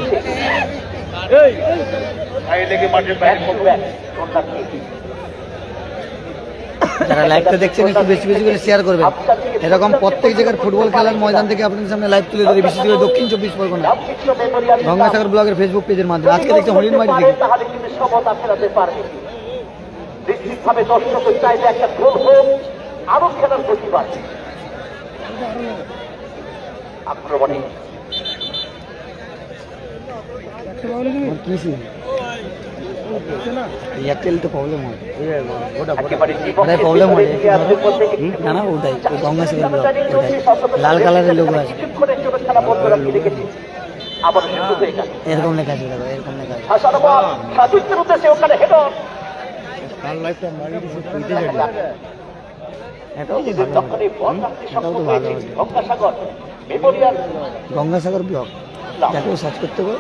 যারা লাইভটা দেখছেন একটু বেশি বেশি করে শেয়ার করবেন। এরকম প্রত্যেক জায়গার ফুটবল খেলার ময়দান থেকে আপনাদের সামনে লাইভ তুলে ধরে, বিশেষ করে দক্ষিণ 24 পরগনা গঙ্গাসাগর ব্লগের ফেসবুক পেজের মাধ্যমে। আজকে দেখছি হরিণবাড়ি থেকে নিশ্চিতভাবে দর্শকের চাইলে একটা গোল হোক, আরো খেলার প্রতিবাদ আক্রমণে এয়ারটেল তো প্রবলেম হয়, প্রবলেম হয় না না, ওটাই গঙ্গাসাগর ব্লগ, লাল কালারের লোগো আছে, এরকম লেখা আছে, এরকম লেখা আছে। গঙ্গাসাগর ব্লগ যাকে সার্চ করতে হবে।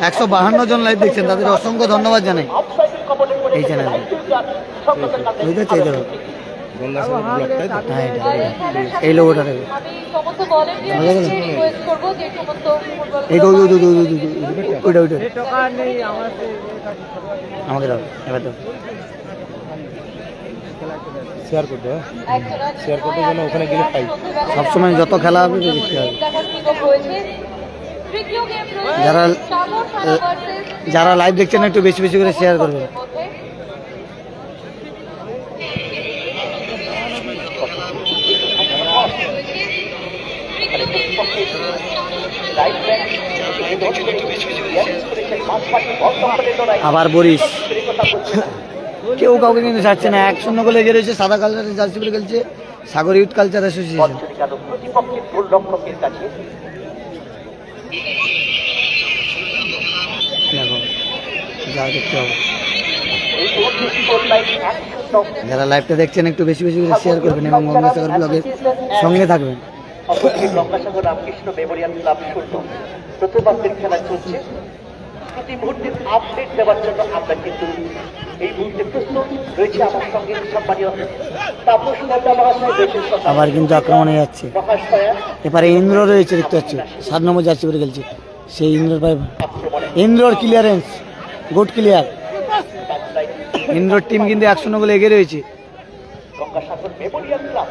152 জন লাইভ দেখছেন, তাদের অসংখ্য ধন্যবাদ জানাই। এই চ্যানেল এই লোগোটা দেবে, ওইটা আমাকে দাও, এবার দাও শেয়ার করতে, শেয়ার করতে যেন ওখানে গেলে পাই। সবসময় যত খেলা হবে দেখতে হবে। যারা লাইভ দেখছেন একটু বেশি বেশি করে শেয়ার করবেন। আবার বরিশ, কেউ কাউকে কিন্তু ছাড়ছে না। 1-0 গোলে এগিয়ে রয়েছে সাদা কালারের জার্সি পরে খেলছে সাগর ইউথ কালচার অ্যাসোসিয়েশন। যা দেখতে হবে, যারা লাইভটা দেখছেন একটু বেশি বেশি করে শেয়ার করবেন এবং গঙ্গাসাগর ব্লগের সঙ্গে থাকবেন। গঙ্গাসাগর রামকৃষ্ণ মেমোরিয়াল ক্লাব শূন্য প্রথমার্ধের খেলা চলছে। প্রতি মুহূর্তের আপডেট দেওয়ার জন্য আমরা কিন্তু এই মুহূর্তে প্রস্তুত রয়েছে। আমার সঙ্গে সম্মানীয় তাপস নন্দা মহাশয় রয়েছেন। আবার কিন্তু আক্রমণে যাচ্ছে, এবারে ইন্দ্র রয়েছে দেখতে পাচ্ছি, 7 নম্বর জার্সি পরে খেলছে সেই ইন্দ্রর পাই। ইন্দ্রর ক্লিয়ারেন্স গুড ক্লিয়ার। ইন্দ্রর টিম কিন্তু 1-0 গোলে এগিয়ে রয়েছে। গঙ্গাসাগর মেমোরিয়াল ক্লাব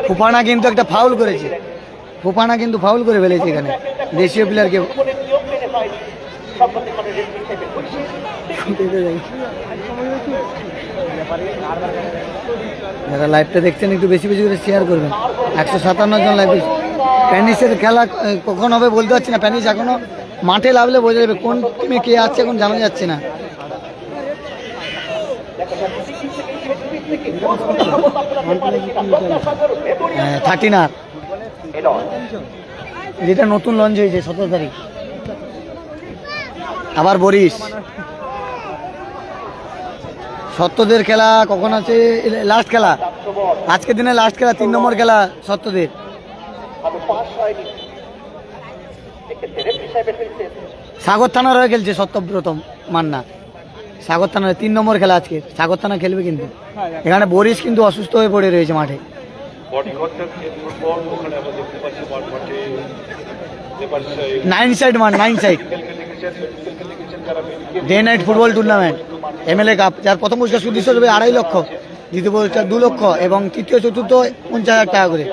ফুফানা কিন্তু একটা ফাউল করেছে, ফুফানা কিন্তু ফাউল করে ফেলেছে এখানে দেশীয় প্লেয়ারকে। যারা লাইভটা দেখছেন একটু বেশি বেশি করে শেয়ার করবেন। 157 জন লাইভ। প্যানিসের খেলা কখন হবে বলতে পারছি না, প্যানিস এখনো মাঠে নামলে বোঝা যাবে কোন টিমে কে আছে, এখন জানা যাচ্ছে না। হ্যাঁ 39 যেটা নতুন লঞ্চ হয়েছে 17 তারিখ। আবার বরিশ সত্যদের খেলা কখন আছে? লাস্ট খেলা আজকের দিনে, লাস্ট খেলা 3 নম্বর খেলা সত্যদের। সাগর থানার হয়ে খেলছে সত্যব্রত মান্না, সাগর থানার 3 নম্বর খেলা আজকে। সাগর থানা খেলবে কিন্তু এখানে বরিশ কিন্তু অসুস্থ হয়ে পড়ে রয়েছে মাঠে। 9 সাইড মাঠ, 9 side day night football tournament MLA cup, যার প্রথম পুরস্কার সুদৃশ্য রূপে 2.5 লক্ষ, দ্বিতীয় পুরস্কার 2 লক্ষ এবং তৃতীয় চতুর্থ 50,000 টাকা করে।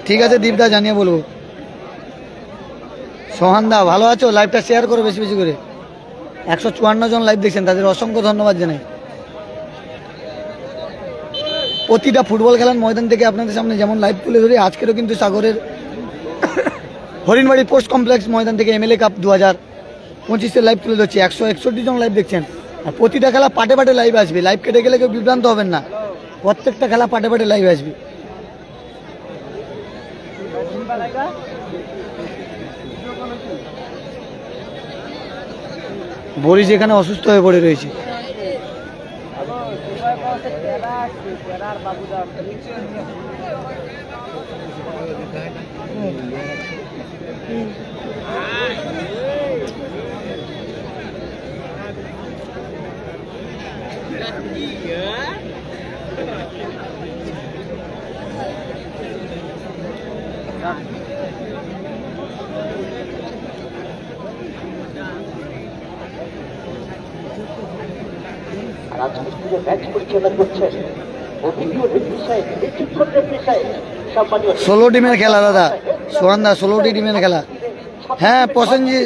ঠিক আছে দীপদা, জানিয়ে বলবো। সোহানদা ভালো আছো? লাইভটা শেয়ার করো বেশি বেশি করে। 154 জন লাইভ দেখছেন, তাদের অসংখ্য ধন্যবাদ জানাই। প্রতিটা ফুটবল খেলার ময়দান থেকে আপনাদের সামনে যেমন লাইভ তুলে ধরি, আজকেরও কিন্তু সাগরের হরিণবাড়ি পোস্ট কমপ্লেক্স ময়দান থেকে MLA কাপ 2025 লাইভ তুলে ধরছি। 161 জন লাইভ দেখছেন। আর প্রতিটা খেলা পাটে পাটে লাইভ আসবে, লাইভ কেটে গেলে কেউ বিভ্রান্ত হবেন না, প্রত্যেকটা খেলা পাটে পাটে লাইভ আসবে। বরিশ এখানে অসুস্থ হয়ে পড়ে রয়েছে। রাজমিস্ত্রির ম্যাচ পরিচালনা করছেন অভিজ্ঞ রেফারি সাহেব, বিচক্ষণ রেফারি সাহেব, সম্মানীয় 16 টিমের খেলা দাদা, সোহানদা 16টি টিমের খেলা। হ্যাঁ প্রসেনজি,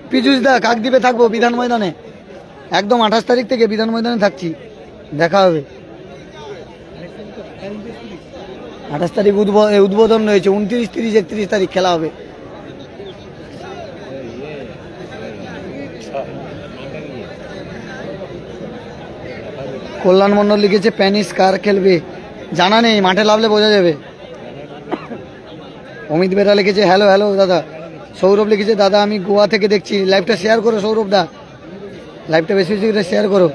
পীযুষ দা কাকদ্বীপে থাকবো বিধান ময়দানে, একদম 28 তারিখ থেকে বিধান ময়দানে থাকছি, দেখা হবে। 28 তারিখ উদ্বোধন রয়েছে, 29, 30, 31 তারিখ খেলা হবে। কল্যাণ মন্ডল লিখেছে প্যানিস কার খেলবে জানা নেই, মাঠে নামলে বোঝা যাবে। অমিত বেরা লিখেছে হ্যালো হ্যালো দাদা। সৌরভ লিখেছে দাদা আমি গোয়া থেকে দেখছি, লাইভটা শেয়ার করো সৌরভ দা, লাইভটা বেশি বেশি করে শেয়ার করো।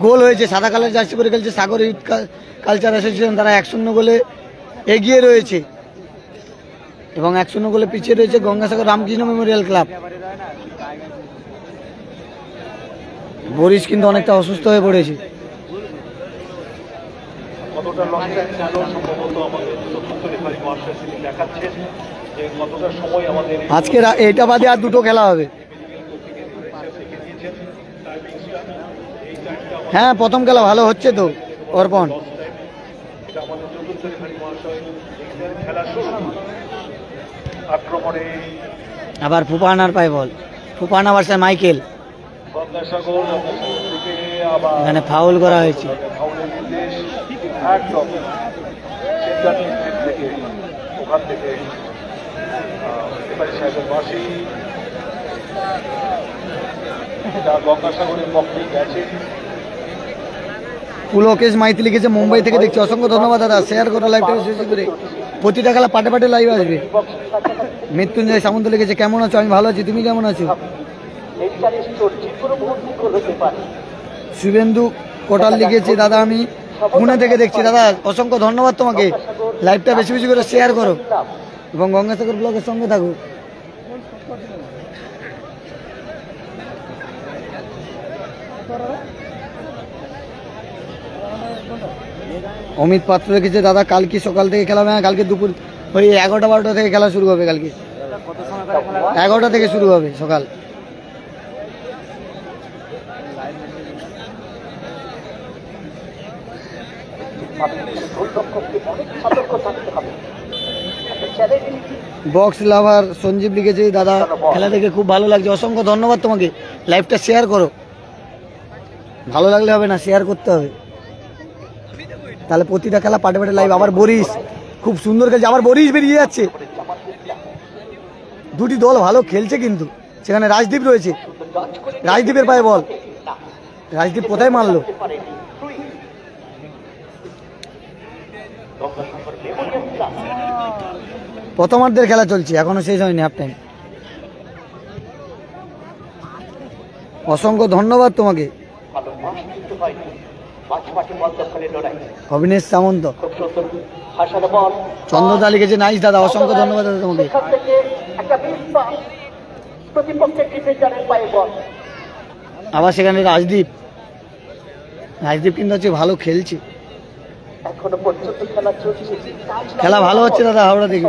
গোল হয়েছে, সাদা কালার জার্সি পরে খেলছে সাগর ইউথ কালচার অ্যাসোসিয়েশন, তারা 1-0 গোলে এগিয়ে রয়েছে এবং 1-0 গোলে পিছিয়ে রয়েছে Gangasagar Ramakrishna memorial club. Boris কিন্তু অনেকটা অসুস্থ হয়ে পড়েছে। কতটা লস টাইম গেল সম্ভবত আমাদের চতুর্থ রেফারি মহাশয় তিনি দেখাচ্ছেন যে কতটা সময় আমাদের আজকে এটা বাদে আর দুটো খেলা হবে। হ্যাঁ প্রথম খেলা ভালো হচ্ছে তো অর্পণ। এটা আমাদের চতুর্থ রেফারি মহাশয় খেলা শুরু আক্রমণে আবার ফুপানার পায় বল, ফুপানা ভার্সেস মাইকেল, গঙ্গাসাগর থেকে আবার এখানে ফাউল করা হয়েছে। ফাউলের নির্দেশ একদম সেন্টার ডিস্ট্রিক্ট থেকে, ওখান থেকে রেফারি সাহেবের বাসি এটা গঙ্গাসাগরের পক্ষে গেছে। পুলকেশ মাইতি লিখেছে মুম্বাই থেকে দেখছি, অসংখ্য ধন্যবাদ দাদা, শেয়ার করো লাইভটা বেশি করে, প্রতিটা খেলা পাটে পাটে লাইভ আসবে। মৃত্যুঞ্জয় সামন্ত লিখেছে কেমন আছো, আমি ভালো আছি, তুমি কেমন আছো? শুভেন্দু কোটাল লিখেছে দাদা আমি পুনে থেকে দেখছি, দাদা অসংখ্য ধন্যবাদ তোমাকে, লাইভটা বেশি বেশি করে শেয়ার করো এবং গঙ্গাসাগর ব্লগের সঙ্গে থাকো। অমিত পাত্র লিখেছে দাদা কালকে সকাল থেকে খেলা হবে, কালকে দুপুর ওই 11টা-12টা থেকে খেলা শুরু হবে, কালকে 11টা থেকে শুরু হবে সকাল। বক্স লাভার সঞ্জীব লিখেছে দাদা খেলা দেখে খুব ভালো লাগছে, অসংখ্য ধন্যবাদ তোমাকে, লাইভটা শেয়ার করো, ভালো লাগলে হবে না শেয়ার করতে হবে, তাহলে প্রতিটা খেলা পাটে পাটে লাইভ। আবার বরিশ খুব সুন্দর খেলছে, আবার বরিশ বেরিয়ে যাচ্ছে, দুটি দল ভালো খেলছে কিন্তু সেখানে রাজদীপ রয়েছে, রাজদীপের পায়ে বল, রাজদীপ কোথায় মারলো। প্রথমার্ধের খেলা চলছে, এখনো শেষ হয়নি, হাফ টাইম। অসংখ্য ধন্যবাদ তোমাকে অবিনেশ সামন্ত। চন্দ্রদা লিখেছে নাইস দাদা, অসংখ্য ধন্যবাদ দাদা তোমাকে। আবার সেখানে রাজদীপ, রাজদীপ কিন্তু হচ্ছে ভালো খেলছে, খেলা ভালো হচ্ছে দাদা হাওড়া থেকে।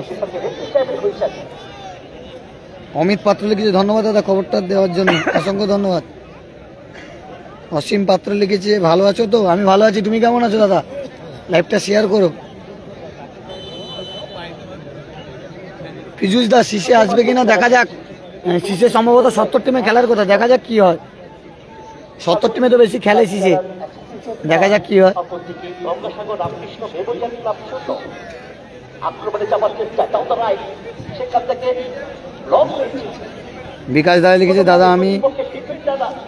অমিত পাত্র লিখেছে ধন্যবাদ দাদা খবরটা দেওয়ার জন্য, অসংখ্য ধন্যবাদ। অসীম পাত্র লিখেছে ভালো আছো তো, আমি ভালো আছি, তুমি কেমন আছো দাদা, লাইভটা শেয়ার করো। পীযুষ দা শীষে আসবে কিনা দেখা যাক, শীষে সম্ভবত 70 টিমে খেলার কথা, দেখা যাক কি হয়, 70 টিমে তো বেশি খেলে শীষে, দেখা যাক কি হয়। আক্রমণে যাওয়ার চেষ্টা দাও দ্য রাইট, সেখান থেকে ব্লক হয়েছে। বিকাশ দাদা লিখেছে, দাদা আমি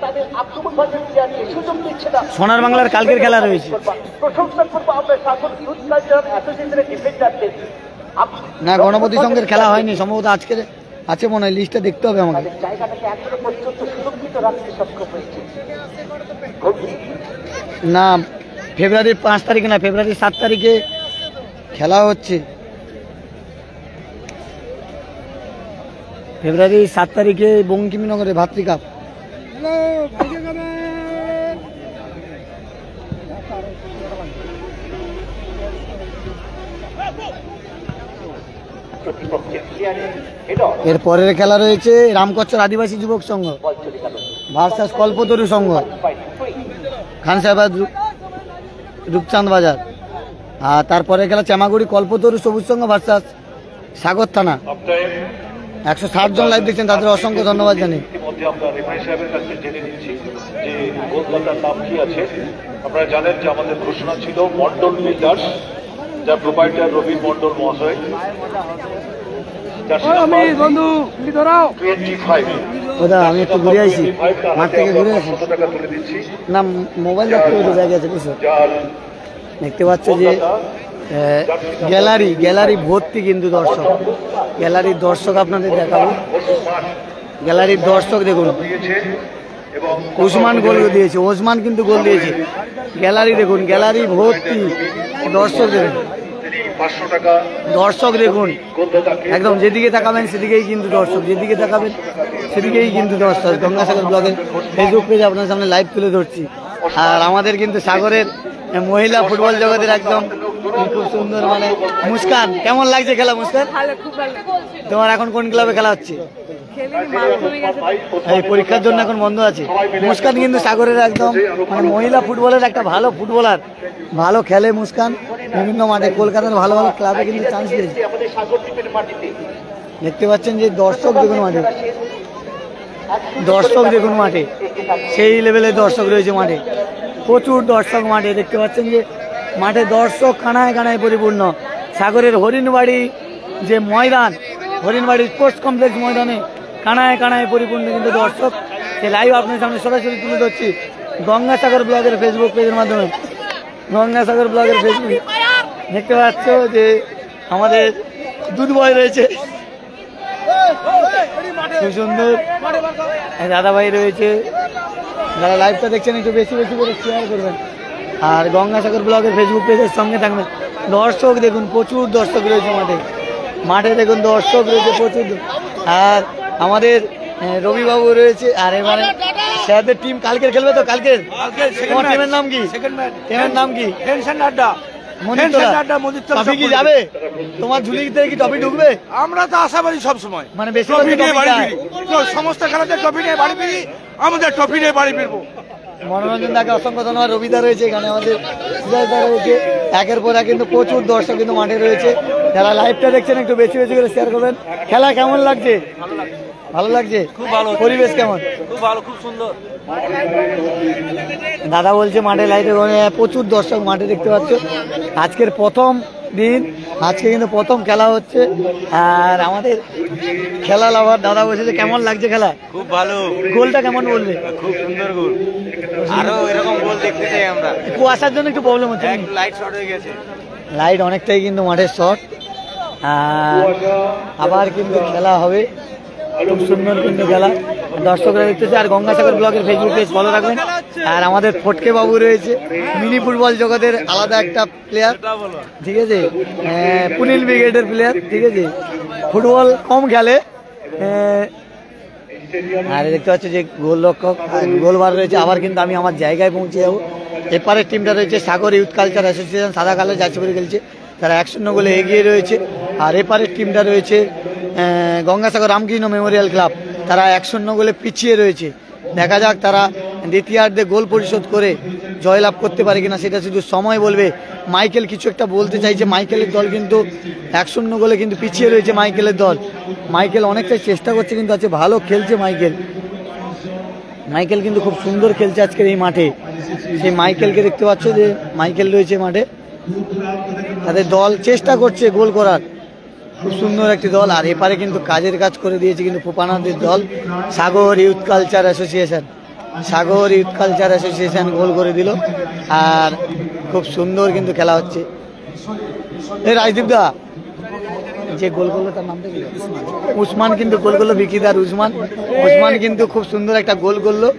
তাদের আক্রমণ বাজার প্লেয়ারকে সুযোগ দিচ্ছে না। সোনার বাংলার কালকের খেলা রয়েছে। প্রশংসা করবো আমরা সাগর ইউথ কালচার অ্যাসোসিয়েশনের ডিফেন্ডারদের। না, গণপতি সংঘের খেলা হয়নি সম্ভবত, আজকের আছে মনে হয়, লিস্টটা দেখতে হবে আমাকে। তাদের জায়গাটাকে এখনো পর্যন্ত সুরক্ষিত রাখতে সক্ষম হয়েছে। না, ফেব্রুয়ারির 5 তারিখে না, ফেব্রুয়ারির 7 তারিখে খেলা হচ্ছে। ফেব্রুয়ারির 7 তারিখে বঙ্কিমনগরে ভাতৃকাপ। এর পরের খেলা রয়েছে রামকচ্ছর আদিবাসী যুবক সংঘ ভার্সাস কল্পতরু সংঘ, খান সাহেবাদ রূপচাঁদ বাজার। আর তারপরে খেলা চামাগুড়ি কল্পতরু সবুজ সংঘ ভার্সাস সাগর থানা। 160 জন লাইভ দেখছেন, তাদের অসংখ্য ধন্যবাদ জানি। ইতিমধ্যে আমরা রেফারি সাহেবের কাছে জেনে নিচ্ছি যে গোলদাতার নাম কি আছে। আপনারা জানেন যে আমাদের ঘোষণা ছিল মন্ডল বিল্ডার্স, যার প্রোপাইটার রবি মন্ডল মহাশয়। আমি একটু ঘুরে আইছি, মাঠ থেকে ঘুরে আসি। না, মোবাইল দেখতে হতো, জায়গা আছে বুঝছো। দেখতে পাচ্ছ যে গ্যালারি ভর্তি কিন্তু দর্শক। গ্যালারির দর্শক আপনাদের দেখাবো। গ্যালারির দর্শক দেখুন, ওসমান গোল দিয়েছে, ওসমান কিন্তু গোল দিয়েছে। গ্যালারি দেখুন, গ্যালারি ভর্তি দর্শক দেখুন, দর্শক দেখুন একদম, যেদিকে তাকাবেন সেদিকেই কিন্তু দর্শক, যেদিকে তাকাবেন সেদিকেই কিন্তু দর্শক। গঙ্গাসাগর ব্লগের ফেসবুক পেজে আপনার সামনে লাইভ তুলে ধরছি। আর আমাদের কিন্তু সাগরের মহিলা ফুটবল জগতের একদম খুব সুন্দর, মানে মুস্কান। কেমন লাগছে খেলা মুস্কান? তোমার এখন কোন ক্লাবে খেলা হচ্ছে? এই পরীক্ষার জন্য এখন বন্ধ আছে। মুস্কান কিন্তু সাগরের একদম মানে মহিলা ফুটবলের একটা ভালো ফুটবলার, ভালো খেলে মুস্কান। বিভিন্ন মাঠে কলকাতার ভালো ভালো ক্লাবে কিন্তু চান্স পেয়েছে। দেখতে পাচ্ছেন যে দর্শক দেখুন মাঠে, দর্শক দেখুন মাঠে, সেই লেভেলের দর্শক রয়েছে মাঠে, প্রচুর দর্শক মাঠে। দেখতে পাচ্ছেন যে মাঠে দর্শক কানায় কানায় পরিপূর্ণ। সাগরের হরিণবাড়ি যে ময়দান, হরিণবাড়ি স্পোর্টস কমপ্লেক্স ময়দানে কানায় কানায় পরিপূর্ণ কিন্তু দর্শক। সে লাইভ আপনার সামনে সরাসরি তুলে ধরছি গঙ্গাসাগর ব্লগের ফেসবুক পেজের মাধ্যমে। গঙ্গাসাগর ব্লগের ফেসবুক দেখতে পাচ্ছ যে আমাদের দুধ বয় রয়েছে, খুব সুন্দর দাদাভাই রয়েছে। যারা লাইভটা দেখছেন একটু বেশি বেশি করে শেয়ার করবেন, আর গঙ্গাসাগর ব্লগের ফেসবুক পেজের সঙ্গে থাকবেন। দর্শক দেখুন, প্রচুর দর্শক রয়েছে মাঠে, মাঠে দেখুন দর্শক রয়েছে প্রচুর। আর আমাদের রবিবাবু রয়েছে। আর এবারে স্যারদের টিম কালকের খেলবে তো? কালকের তোমার টিমের নাম কি? টিমের নাম কি? ট্রফি কি যাবে তোমার ঝুলিতে? কি ট্রফি ঢুকবে? আমরা তো আশাবাদী সবসময়, মানে বেশি সমস্ত খেলাতে ট্রফি নিয়ে বাড়ি ফিরি, আমাদের ট্রফি নিয়ে বাড়ি ফিরবো। মনোরঞ্জন দাকে অসংখ্য ধন্যবাদ। রবিদা রয়েছে এখানে, আমাদের সুজয়দা রয়েছে। একের পর এক কিন্তু প্রচুর দর্শক কিন্তু মাঠে রয়েছে। যারা লাইভটা দেখছেন একটু বেশি বেশি করে শেয়ার করবেন। খেলা কেমন লাগছে? ভালো লাগছে? খুব ভালো। পরিবেশ কেমন? খুব ভালো, খুব সুন্দর। দাদা বলছে মাঠে লাইটে প্রচুর দর্শক মাঠে দেখতে পাচ্ছ। আজকের প্রথম দিন, আজকে কিন্তু প্রথম খেলা হচ্ছে। আর আমাদের খেলা লাভার দাদা বলছে যে কেমন লাগছে খেলা? খুব ভালো। গোলটা কেমন বলবে? খুব সুন্দর গোল, আরো এরকম গোল দেখতে চাই আমরা। কুয়াশার জন্য একটু প্রবলেম হচ্ছে, লাইট শর্ট হয়ে গেছে, লাইট অনেকটাই কিন্তু মাঠের শর্ট। আবার কিন্তু খেলা হবে, খুব সুন্দর কিন্তু খেলা দর্শকরা দেখতেছে। আর গঙ্গাসাগর ব্লগের ফেসবুক পেজ ফলো রাখবেন। আর আমাদের ফটকে বাবু রয়েছে, মিনি ফুটবল জগতের আলাদা একটা প্লেয়ার, ঠিক আছে, পুনিল ব্রিগেডের প্লেয়ার, ঠিক আছে, ফুটবল কম খেলে। আর দেখতে পাচ্ছ যে গোলরক্ষক গোলবার রয়েছে। আবার কিন্তু আমি আমার জায়গায় পৌঁছে যাবো। এপারের টিমটা রয়েছে সাগর ইউথ কালচার অ্যাসোসিয়েশন, সাদা কালো জার্সি পরে খেলছে, তারা 1-0 গোলে এগিয়ে রয়েছে। আর এপারের টিমটা রয়েছে গঙ্গাসাগর রামকৃষ্ণ মেমোরিয়াল ক্লাব, তারা 1-0 গোলে পিছিয়ে রয়েছে। দেখা যাক তারা দ্বিতীয়ার্ধে গোল পরিশোধ করে জয়লাভ করতে পারে কিনা, সেটা শুধু সময় বলবে। মাইকেল কিছু একটা বলতে চাইছে। মাইকেলের দল কিন্তু 1-0 গোলে কিন্তু পিছিয়ে রয়েছে মাইকেলের দল। মাইকেল অনেকটাই চেষ্টা করছে কিন্তু আজকে ভালো খেলছে মাইকেল। মাইকেল কিন্তু খুব সুন্দর খেলছে আজকের এই মাঠে। সেই মাইকেলকে দেখতে পাচ্ছ যে মাইকেল রয়েছে মাঠে। তাদের দল চেষ্টা করছে গোল করার, খুব সুন্দর একটি দল। আর এপারে কিন্তু কাজের কাজ করে দিয়েছে কিন্তু ফুপানাদের দল সাগর ইউথ কালচার অ্যাসোসিয়েশন। সাগর ইউথ কালচার অ্যাসোসিয়েশন গোল করে দিল, আর খুব সুন্দর কিন্তু খেলা হচ্ছে। এই রাজদীপ দা যে গোল করলো তার নামটা কি? উসমান কিন্তু গোল করলো, বিকিদার উসমান। উসমান কিন্তু খুব সুন্দর একটা গোল করলো।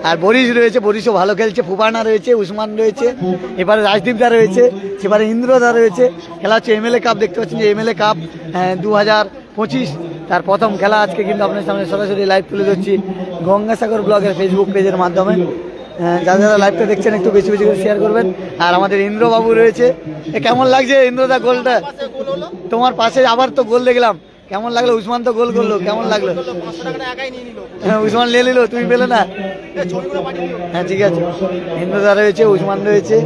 আর বরিশ রয়েছে, বরিশও ভালো খেলছে, ফুপানা রয়েছে, উসমান রয়েছে, এবারে রাজদীপ দা রয়েছে, সেবারে ইন্দ্রদা রয়েছে। খেলা হচ্ছে এমএলএ কাপ, দেখতে পাচ্ছেন যে এমএলএ কাপ 2025 তার প্রথম খেলা আজকে কিন্তু আপনার সামনে সরাসরি লাইভ তুলে ধরছি গঙ্গাসাগর ব্লগের ফেসবুক পেজের মাধ্যমে। যারা যারা লাইভটা দেখছেন একটু বেশি বেশি করে শেয়ার করবেন। আর আমাদের ইন্দ্রবাবু রয়েছে। কেমন লাগছে ইন্দ্রদা গোলটা? তোমার পাশে আবার তো গোল দেখলাম, কেমন লাগলো? উসমান তো গোল করলো, কেমন লাগলো? হ্যাঁ, উসমান নিয়ে নিল, তুমি পেলে না? হ্যাঁ ঠিক আছে, ইন্দ্রদা রয়েছে, উসমান রয়েছে।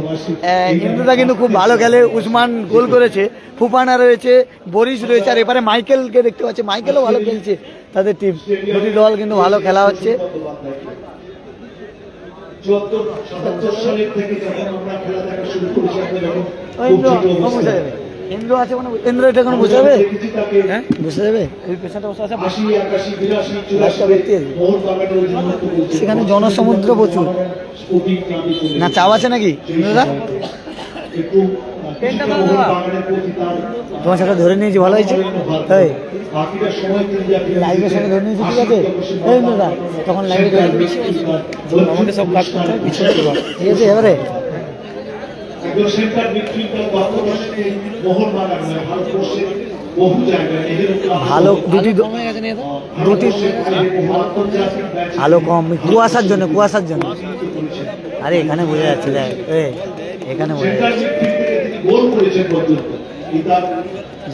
ইন্দ্রদা কিন্তু খুব ভালো খেলে, উসমান গোল করেছে, ফুপানা রয়েছে, বরিশ রয়েছে, আর এবারে মাইকেলকে দেখতে পাচ্ছি, মাইকেলও ভালো খেলছে। তাদের টিম দুটি দল কিন্তু ভালো খেলা হচ্ছে। ইন্দ্র আছে মানে ইন্দ্র এটা কোনো বসে যাবে? হ্যাঁ বসে যাবে, ওই পেছনটা বসে আছে, সেখানে জনসমুদ্র প্রচুর। না চাপ আছে নাকি ইন্দ্রদা? তোমার সাথে ধরে নিয়েছি, ভালো হয়েছে। তাই লাইভের সঙ্গে ধরে নিয়েছি, ঠিক আছে। এই ইন্দ্রদা তখন লাইভে ধরে নিয়েছি, আমাকে সব কাজ করতে হবে, পিছনে ঠিক আছে। এবারে ভালো দুটি ভালো কম কুয়াশার জন্য, কুয়াশার জন্য। আরে এখানে বোঝা যাচ্ছে, দেখ এখানে বোঝা যাচ্ছে।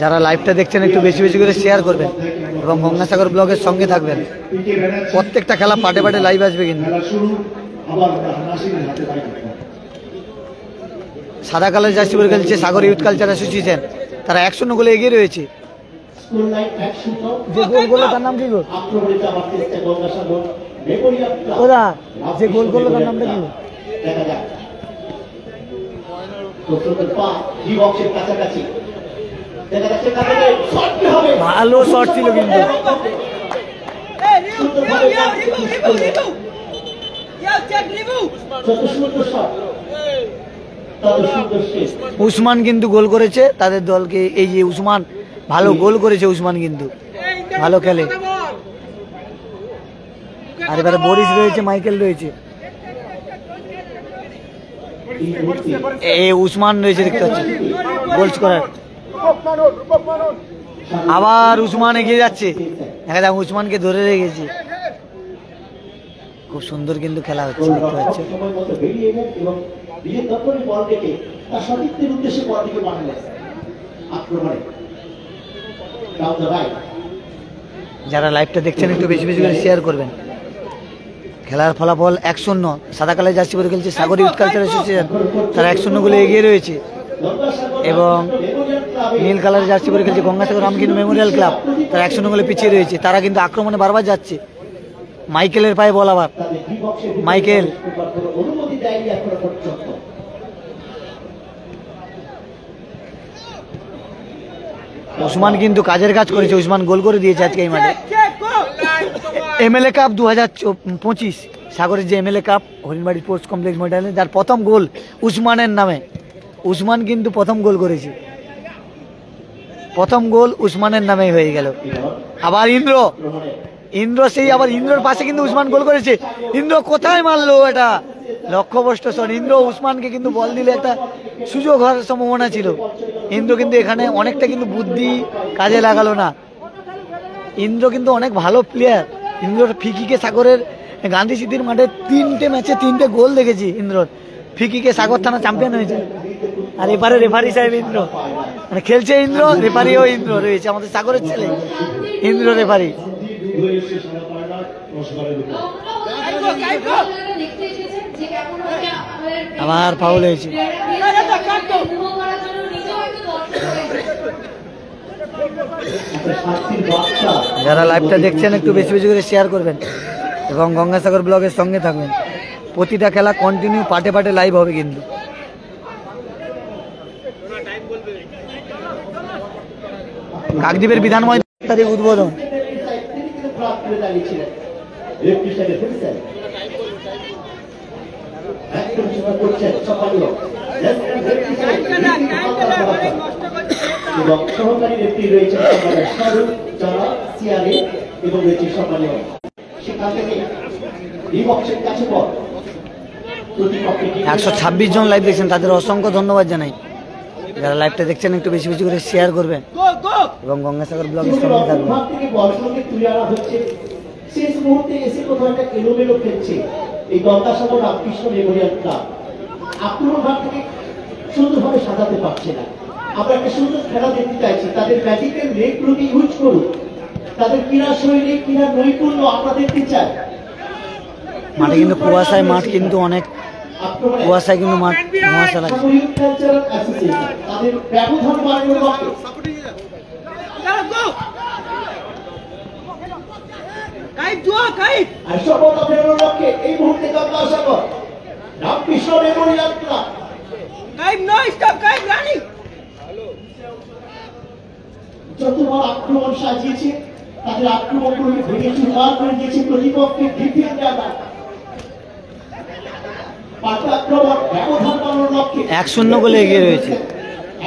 যারা লাইভটা দেখছেন একটু বেশি বেশি করে শেয়ার করবেন এবং গঙ্গাসাগর ব্লগের সঙ্গে থাকবেন। প্রত্যেকটা খেলা পাটে পাটে লাইভ আসবে কিন্তু। সাদা কালার জার্সি পরে খেলছে সাগর ইউথ কালচার অ্যাসোসিয়েশন, তারা 1-0 গোলে এগিয়ে রয়েছে। যে গোল করলো তার নাম কি গো? ওরা যে গোল করলো তার নামটা কি? ভালো শট ছিল কিন্তু। উসমান কিন্তু গোল করেছে তাদের দলকে, এই যে উসমান ভালো গোল করেছে, উসমান কিন্তু ভালো খেলে। আর এবারে বরিশ রয়েছে, মাইকেল রয়েছে, এই উসমান রয়েছে, দেখতে পাচ্ছি গোল স্কোরার। আবার উসমান এগিয়ে যাচ্ছে, দেখা যাক উসমানকে ধরে রেখেছে। খুব সুন্দর কিন্তু খেলা হচ্ছে, দেখতে পাচ্ছ। যারা লাইভটা দেখছেন একটু বেশি বেশি করে শেয়ার করবেন। খেলার ফলাফল 1-0, সাদা কালার জার্সি পরে খেলছে সাগর ইউথ কালচার অ্যাসোসিয়েশন, তারা 1-0 গোলে এগিয়ে রয়েছে। এবং নীল কালার জার্সি পরে খেলছে গঙ্গাসাগর রামকৃষ্ণ মেমোরিয়াল ক্লাব, তারা 1-0 গোলে পিছিয়ে রয়েছে। তারা কিন্তু আক্রমণে বারবার যাচ্ছে। মাইকেলের পায়ে বল, আবার মাইকেল। উসমান কিন্তু কাজের কাজ করেছে, উসমান গোল করে দিয়েছে আজকে এই মাঠে। এমএলএ কাপ 2025 সাগরের যে MLA cup Harinbari sports complex ময়দানে, যার প্রথম গোল উসমানের নামে। উসমান কিন্তু প্রথম গোল করেছে, প্রথম গোল উসমানের নামে হয়ে গেল। আবার ইন্দ্র সেই আবার ইন্দ্রর পাশে কিন্তু উসমান গোল করেছে। ইন্দ্র কোথায় মারলো এটা, লক্ষ্যভ্রষ্ট শট। ইন্দ্র উসমানকে কিন্তু বল দিলে একটা সুযোগ হওয়ার সম্ভাবনা ছিল। ইন্দ্র কিন্তু এখানে অনেকটা কিন্তু বুদ্ধি কাজে লাগালো না। ইন্দ্র কিন্তু অনেক ভালো প্লেয়ার। ইন্দ্র ফিকিকে সাগরের গান্ধী স্মৃতির মাঠে 3টে ম্যাচে 3টে গোল দেখেছি ইন্দ্রর। ফিকিকে সাগর থানা চ্যাম্পিয়ন হয়েছে। আর এবারে রেফারি সাহেব ইন্দ্র, মানে খেলছে ইন্দ্র, রেফারিও ইন্দ্র রয়েছে, আমাদের সাগরের ছেলে ইন্দ্র রেফারি। আবার ফাউল হয়েছে। যারা লাইভটা দেখছেন একটু বেশি বেশি করে শেয়ার করবেন এবং গঙ্গাসাগর ব্লগের সঙ্গে থাকবেন। প্রতিটা খেলা কন্টিনিউ পাটে পাটে লাইভ হবে কিন্তু। কাকদ্বীপের বিধান ময়দান তারিখ উদ্বোধন। এবং সহকারী রেফারি রয়েছে যারা সিআরএ এবং রয়েছে সম্মানীয়। সেখান থেকে এই বক্সের কাছে বল 126 জন লাইভ দেখছেন, তাদের অসংখ্য ধন্যবাদ জানাই। যারা লাইভটা দেখছেন একটু বেশি বেশি করে শেয়ার করবেন এবং গঙ্গাসাগর ব্লগের সঙ্গে থাকবেন। শেষ মুহূর্তে এসে কোথাও একটা এলোমেলো খেলছে এই গঙ্গাসাগর রামকৃষ্ণ মেমোরিয়াল ক্লাব। আক্রমণ ভাগ থেকে সুন্দরভাবে সাজাতে পারছে না। আমরা একটা সুন্দর খেলা দেখতে চাইছি, তাদের ম্যাজিক্যাল লেগগুলোকে ইউজ করুন, তাদের ক্রীড়া শৈলী ক্রীড়া নৈপুণ্য আমরা দেখতে চাই। মাঠে কিন্তু কুয়াশায়, মাঠ কিন্তু অনেক কুয়াশায়, কিন্তু মাঠ কুয়াশা লাগে। তাদের ব্যবধান বাড়ানোর লক্ষ্যে আর সফলতা ফেরানোর লক্ষ্যে এই মুহূর্তে গঙ্গাসাগর রামকৃষ্ণ মেমোরিয়াল ক্লাব যতবার আক্রমণ সাজিয়েছে তাদের আক্রমণগুলোকে ভেঙে চুরমার করে দিয়েছে প্রতিপক্ষের ডিফেন্ডাররা। পাল্টা আক্রমণ ব্যবধান বাড়ানোর লক্ষ্যে 1-0 গোলে এগিয়ে রয়েছে।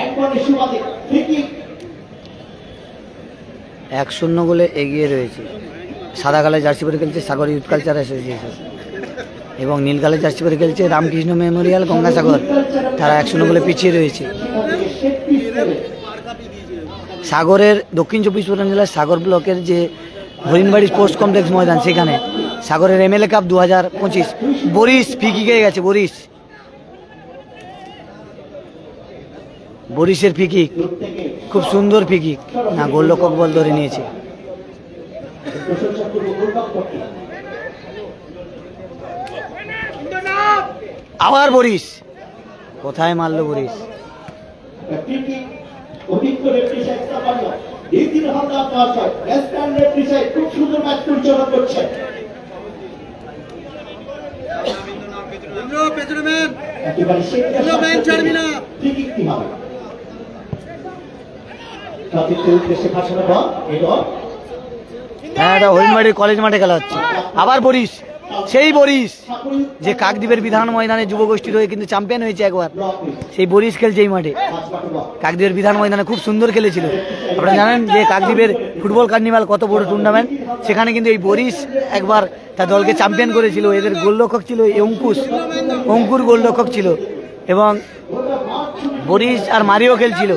একবারে সুবাদে ফ্রি 1-0 গোলে এগিয়ে রয়েছে। সাদা কালার জার্সি পরে খেলছে সাগর ইউথ কালচার অ্যাসোসিয়েশন এবং নীল কালার জার্সি পরে খেলছে রামকৃষ্ণ মেমোরিয়াল গঙ্গাসাগর। তারা 1-0 গোলে পিছিয়ে রয়েছে। সাগরের দক্ষিণ 24 পরগনা জেলার সাগর ব্লকের যে হরিণবাড়ি স্পোর্টস কমপ্লেক্স ময়দান, সেখানে সাগরের MLA কাপ 2025 বরিশ ফিকিকে গেছে। বরিশের ফিকিক খুব সুন্দর ফিকিক, না গোলরক্ষক বল ধরে নিয়েছে। আবার বরিশ, কোথায় মারলো বরিশ। খুব সুন্দর ম্যাচ পরিচালনা করছে। হ্যাঁ, এটা হরিণবাড়ির কলেজ মাঠে খেলা হচ্ছে। আবার বরিশ, সেই বরিশ যে কাকদ্বীপের বিধান ময়দানে যুব গোষ্ঠীর হয়ে কিন্তু চ্যাম্পিয়ন হয়েছে একবার, সেই বরিশ খেলছে এই মাঠে। কাকদ্বীপের বিধান ময়দানে খুব সুন্দর খেলেছিল। আপনারা জানেন যে কাকদ্বীপের ফুটবল কার্নিভাল কত বড় টুর্নামেন্ট, সেখানে কিন্তু এই বরিশ একবার তার দলকে চ্যাম্পিয়ন করেছিল। এদের গোলরক্ষক ছিল অঙ্কুর গোলরক্ষক ছিল এবং বরিশ আর মারিও খেলছিল।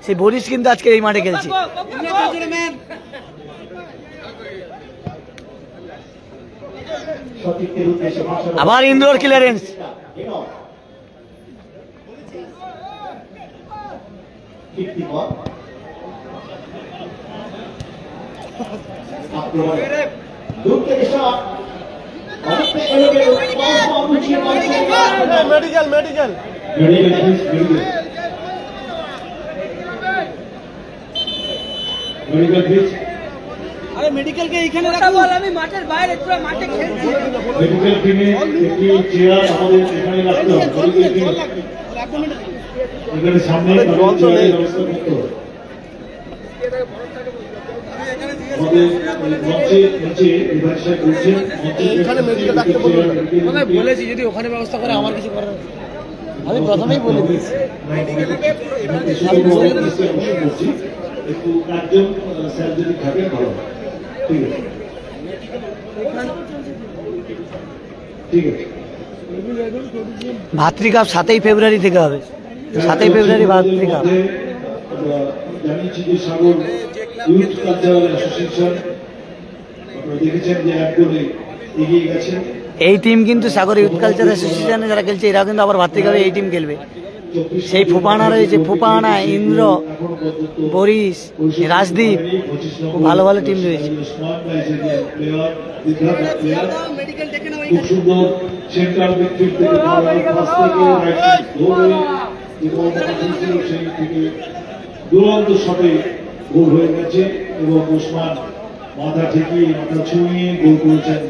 সেই বরিশ কিন্তু আজকে এই মাঠে খেলছে। আবার ইন্দ্রর ক্লিয়ারেন্স, মেডিকেল আরে মেডিকেল কে এখানে রাখো, বল আমি মাঠের বাইরে পুরো মাঠে খেলছি। মেডিকেল টিমে একটি চেয়ার আমাদের এখানে রাখতে হবে। মেডিকেল টিম এখানে সামনে চেয়ারের ব্যবস্থা করতে হবে। আমাদের মঞ্চে নিচে বিভাগ সাহেব বলছেন এখানে মেডিকেল রাখতে বলুন। আমি বলেছি যদি ওখানে ব্যবস্থা করে আমার কিছু করার, আমি প্রথমেই বলে দিয়েছি। একটু একজন স্যার যদি থাকেন ভালো, ঠিক আছে ঠিক আছে। ভাতৃকাপ 7ই ফেব্রুয়ারি থেকে হবে। 7ই ফেব্রুয়ারি ভাতৃকাপ। জানিয়েছি যে সাগর ইউথ কালচারাল অ্যাসোসিয়েশন আপনারা দেখেছেন যে একদলে এগিয়ে গেছে। এই টিম কিন্তু সাগর ইউথ কালচার অ্যাসোসিয়েশনে যারা খেলছে এরা কিন্তু আবার ভাতৃকাপে এই টিম খেলবে। সেই ফুপানা রয়েছে, ফুপানা, ইন্দ্র, বরিশ, রাজদীপ, খুব ভালো ভালো টিম রয়েছে। খুব সুন্দর সেন্ট্রাল মিডফিল্ড থেকে সেই থেকে দুরন্ত শটে গোল হয়ে গেছে এবং ওসমান মাথা ঠেকিয়ে মাথা ছুঁয়ে গোল করেছেন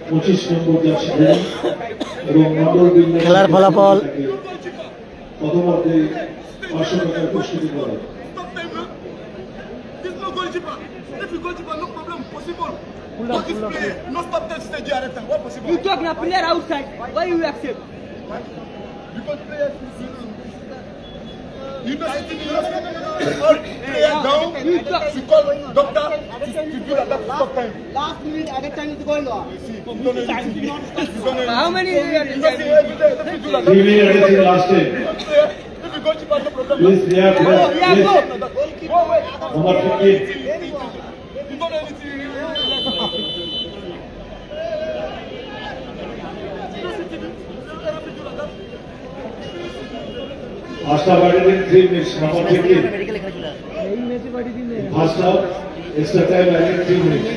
25 নম্বর জার্সি ধরে এবং মন্ডল খেলার ফলাফল প্রথমার্ধে 500 টাকার প্রস্তুতি করে goalkeeper. If you goalkeeper, no problem, possible. What is play? No stop that stage, what possible? You talk na player outside. Why you accept? Because players, you know, all player down. You call doctor to do that stop time. Last minute, other time is going on. How many? You don't see every day. If you do that, Give me everything last time. if you goalkeeper, no problem. Please, we have Go, please. go away. Number 15. You don't know anything. First half added in 3 minutes. Number 15. First half, extra time added 3 minutes.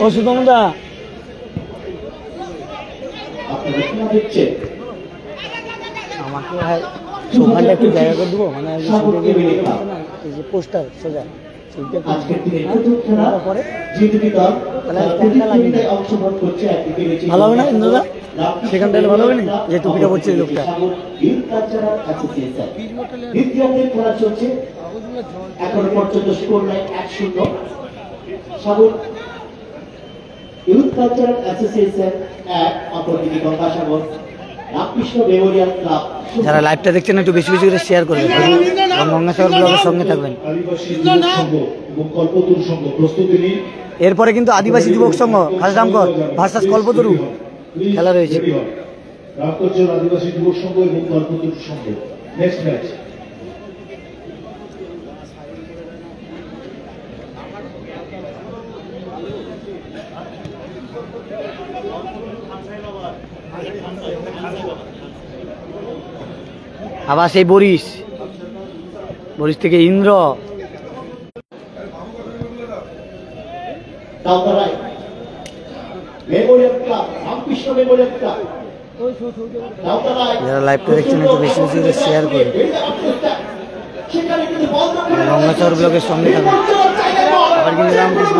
ও সুতম দা আপনারা কি দেখছেন আমাকে ভাই ওখানটা একটু জায়গা করে দেবো মানে এই যে পোস্টার সোজা আজকের দিনে প্রথম খেলা যে দুটি দল প্রতিযোগিতায় অংশগ্রহণ করছে একদিকে রয়েছে ভালো হবে না ইন্দ্রদা সেখানটা ভালো হবে না যে টুপিটা পড়ছে এই লোকটা ইউথ কালচারাল অ্যাসোসিয়েশন দ্বিতীয়ার্ধের খেলা চলছে এখন পর্যন্ত স্কোর লাইন 1-0 সাগর ইউথ কালচারাল অ্যাসোসিয়েশন 1 অপরদিকে গঙ্গাসাগর রামকৃষ্ণ মেমোরিয়াল ক্লাব। যারা লাইভটা দেখছেন একটু বেশি বেশি করে শেয়ার করবেন এবং গঙ্গাসাগর ব্লগের সঙ্গে থাকবেন। এরপরে কিন্তু আদিবাসী যুবক সংঘ খাসরামগড় ভার্সাস কল্পতরু খেলা রয়েছে। রামকৃষ্ণ আদিবাসী যুবক সংঘ এবং কল্পতরু সংঘ নেক্সট ম্যাচ। আবার সেই বরিশ থেকে ইন্দ্র যারা লাইভটা দেখছেন একটু বেশি বেশি করে শেয়ার করুন গঙ্গাসাগর ব্লগের সঙ্গে থাকুন। আবার কিন্তু রামকৃষ্ণ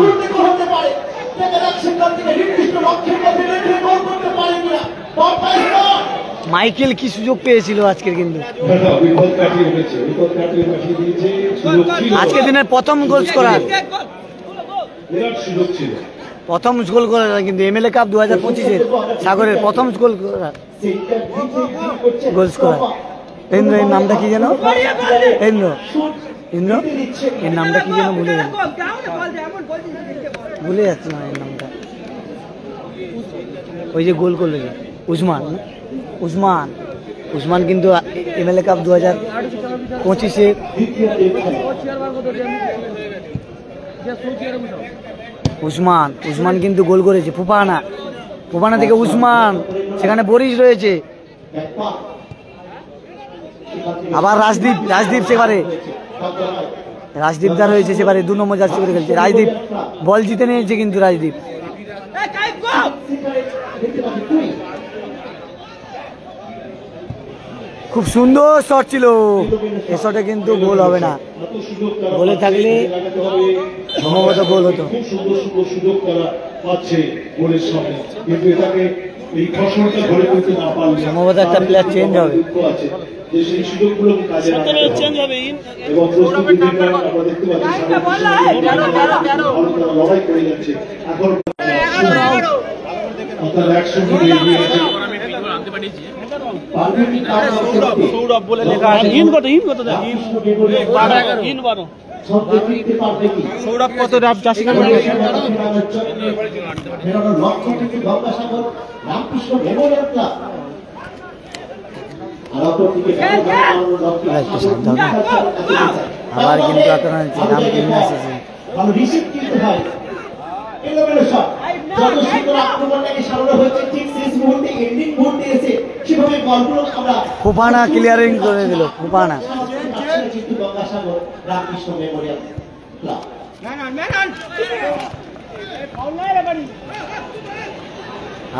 মাইকেল কি সুযোগ পেয়েছিল আজকের কিন্তু আজকের দিনের প্রথম গোল করার কিন্তু এমএলএ কাপ 2025-এর সাগরের প্রথম গোল করার ইন্দ্র এর নামটা কি যেন ইন্দ্র এর নামটা কি যেন ভুলে যাচ্ছে না এর নামটা ওই যে গোল করলো যে উসমান কিন্তু এমএলএ কাপ 2025-এ উসমান কিন্তু গোল করেছে ফুপানা থেকে উসমান, সেখানে বরিশ রয়েছে। আবার রাজদীপ সেবারে রাজদীপদার রয়েছে, সেবারে 2 নম্বর জার্সি করে খেলছে রাজদীপ, বল জিতে নিয়েছে কিন্তু রাজদীপ। খুব সুন্দর শট ছিল, এ শটে কিন্তু গোল হবে না, গোলে থাকলে সম্ভবত গোল হতো। সম্ভবত একটা প্লেয়ার চেঞ্জ হবে। সৌরভ বলে লেখা আছে, সৌরভ কত রাব চাষি আবার কিন্তু আপনারা নাম কিনে এসেছে। ফুপানা ক্লিয়ারিং করে দিল, ফুপানা।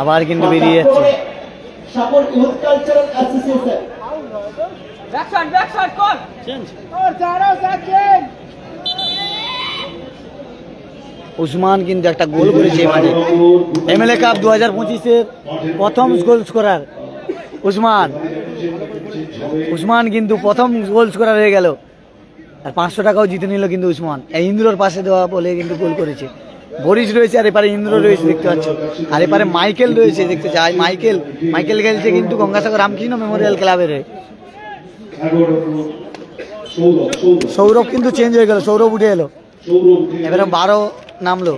আবার কিন্তু বেরিয়ে যাচ্ছে। উসমান কিন্তু একটা গোল করেছে মাঝে, এমএলএ কাপ 2025-এর প্রথম গোল স্কোরার উসমান। উসমান কিন্তু প্রথম গোল স্কোরার হয়ে গেল, আর 500 টাকাও জিতে নিল কিন্তু উসমান। এই ইন্দ্রর পাশে দেওয়া বলে কিন্তু গোল করেছে। বরিশ রয়েছে, আর এপারে ইন্দ্র রয়েছে দেখতে পাচ্ছ, আর এপারে মাইকেল রয়েছে দেখতে চাই। মাইকেল খেলছে কিন্তু গঙ্গাসাগর রামকৃষ্ণ মেমোরিয়াল ক্লাবের। সৌরভ কিন্তু চেঞ্জ হয়ে গেল, সৌরভ উঠে এলো, এবারে 12 নামলো,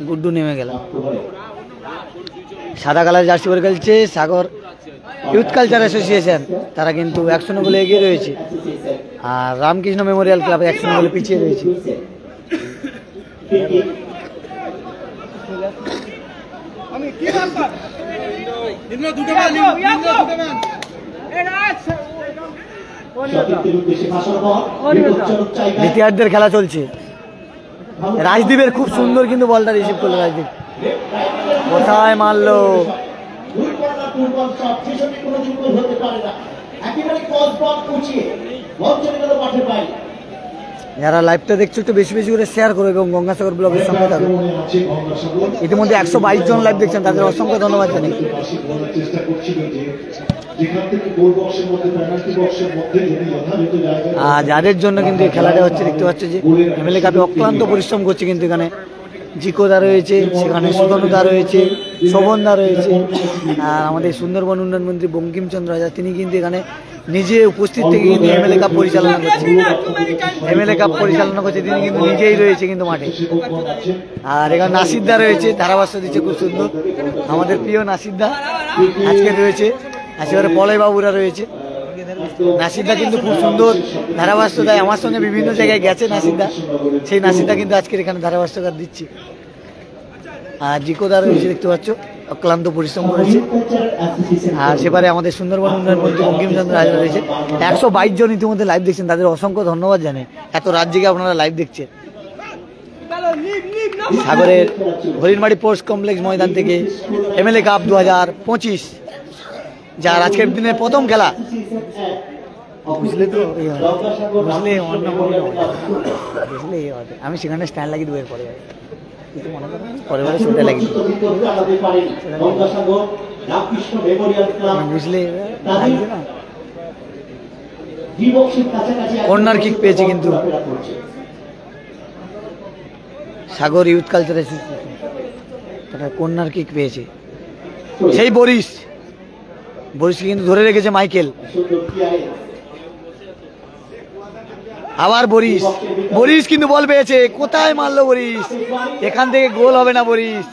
গুড্ডু নেমে গেল। সাদা কালার জার্সি পরে খেলছে সাগর ইউথ কালচার অ্যাসোসিয়েশন, তারা কিন্তু 100 বলে এগিয়ে রয়েছে, আর রামকৃষ্ণ মেমোরিয়াল ক্লাব 100 বলে পিছিয়ে রয়েছে। দ্বিতীয়ার্ধের খেলা চলছে। রাজদীপের খুব সুন্দর কিন্তু বলটা রিসিভ করলো রাজদীপ, কোথায় মারলো। যারা লাইভটা দেখছো একটু বেশি বেশি করে শেয়ার করো এবং গঙ্গাসাগর ব্লগের সঙ্গে থাকো। ইতিমধ্যে 122 জন লাইভ দেখছেন, তাদের অসংখ্য ধন্যবাদ জানাই। আর যাদের জন্য কিন্তু এই খেলাটা হচ্ছে দেখতে পাচ্ছে যে এমএলএ কাপে অক্লান্ত পরিশ্রম করছে কিন্তু এখানে জিকোদা রয়েছে, সেখানে সুধনুদা রয়েছে, শোভনদা রয়েছে, আর আমাদের সুন্দরবন উন্নয়ন মন্ত্রী বঙ্কিমচন্দ্র রাজা তিনি কিন্তু এখানে নিজে উপস্থিত থেকে কিন্তু এমএলএ কাপ পরিচালনা করছে। এমএলএ কাপ পরিচালনা করছে তিনি কিন্তু নিজেই রয়েছে কিন্তু মাঠে। আর এখানে নাসিরদা রয়েছে, ধারাভাষ্য দিচ্ছে খুব সুন্দর, আমাদের প্রিয় নাসিরদা আজকে রয়েছে। এবারে পলয় বাবুরা রয়েছে। নাসিরদা কিন্তু খুব সুন্দর ধারাভাষ্য দেয়, আমার সঙ্গে বিভিন্ন জায়গায় গেছে নাসিরদা, সেই নাসিরদা কিন্তু আজকের এখানে ধারাভাষ্যকার দিচ্ছে। আর জিকোদা রয়েছে দেখতে পাচ্ছ, অক্লান্ত পরিশ্রম করেছে। আর সেবারে আমাদের সুন্দরবন উন্নয়ন মন্ত্রী বঙ্কিমচন্দ্র রাজা রয়েছে। 122 জন ইতিমধ্যে লাইভ দেখছেন, তাদের অসংখ্য ধন্যবাদ জানাই, এত রাত জেগে আপনারা লাইভ দেখছেন। সাগরের হরিণবাড়ি স্পোর্টস কমপ্লেক্স ময়দান থেকে এমএলএ কাপ 2025, যার আজকের দিনে প্রথম খেলা। বুঝলে তো, বুঝলে বুঝলে আমি সেখানে স্ট্যান্ড লাগিয়ে দেবো, এরপরে পরে সেটা লাগিয়ে বুঝলে। কর্নার কিক পেয়েছে কিন্তু Sagar youth culture association, corner kick পেয়েছে সেই বরিশকে কিন্তু ধরে রেখেছে মাইকেল। আবার বরিশ কিন্তু বল পেয়েছে, কোথায় মারলো বরিশ, এখান থেকে গোল হবে না বরিশ।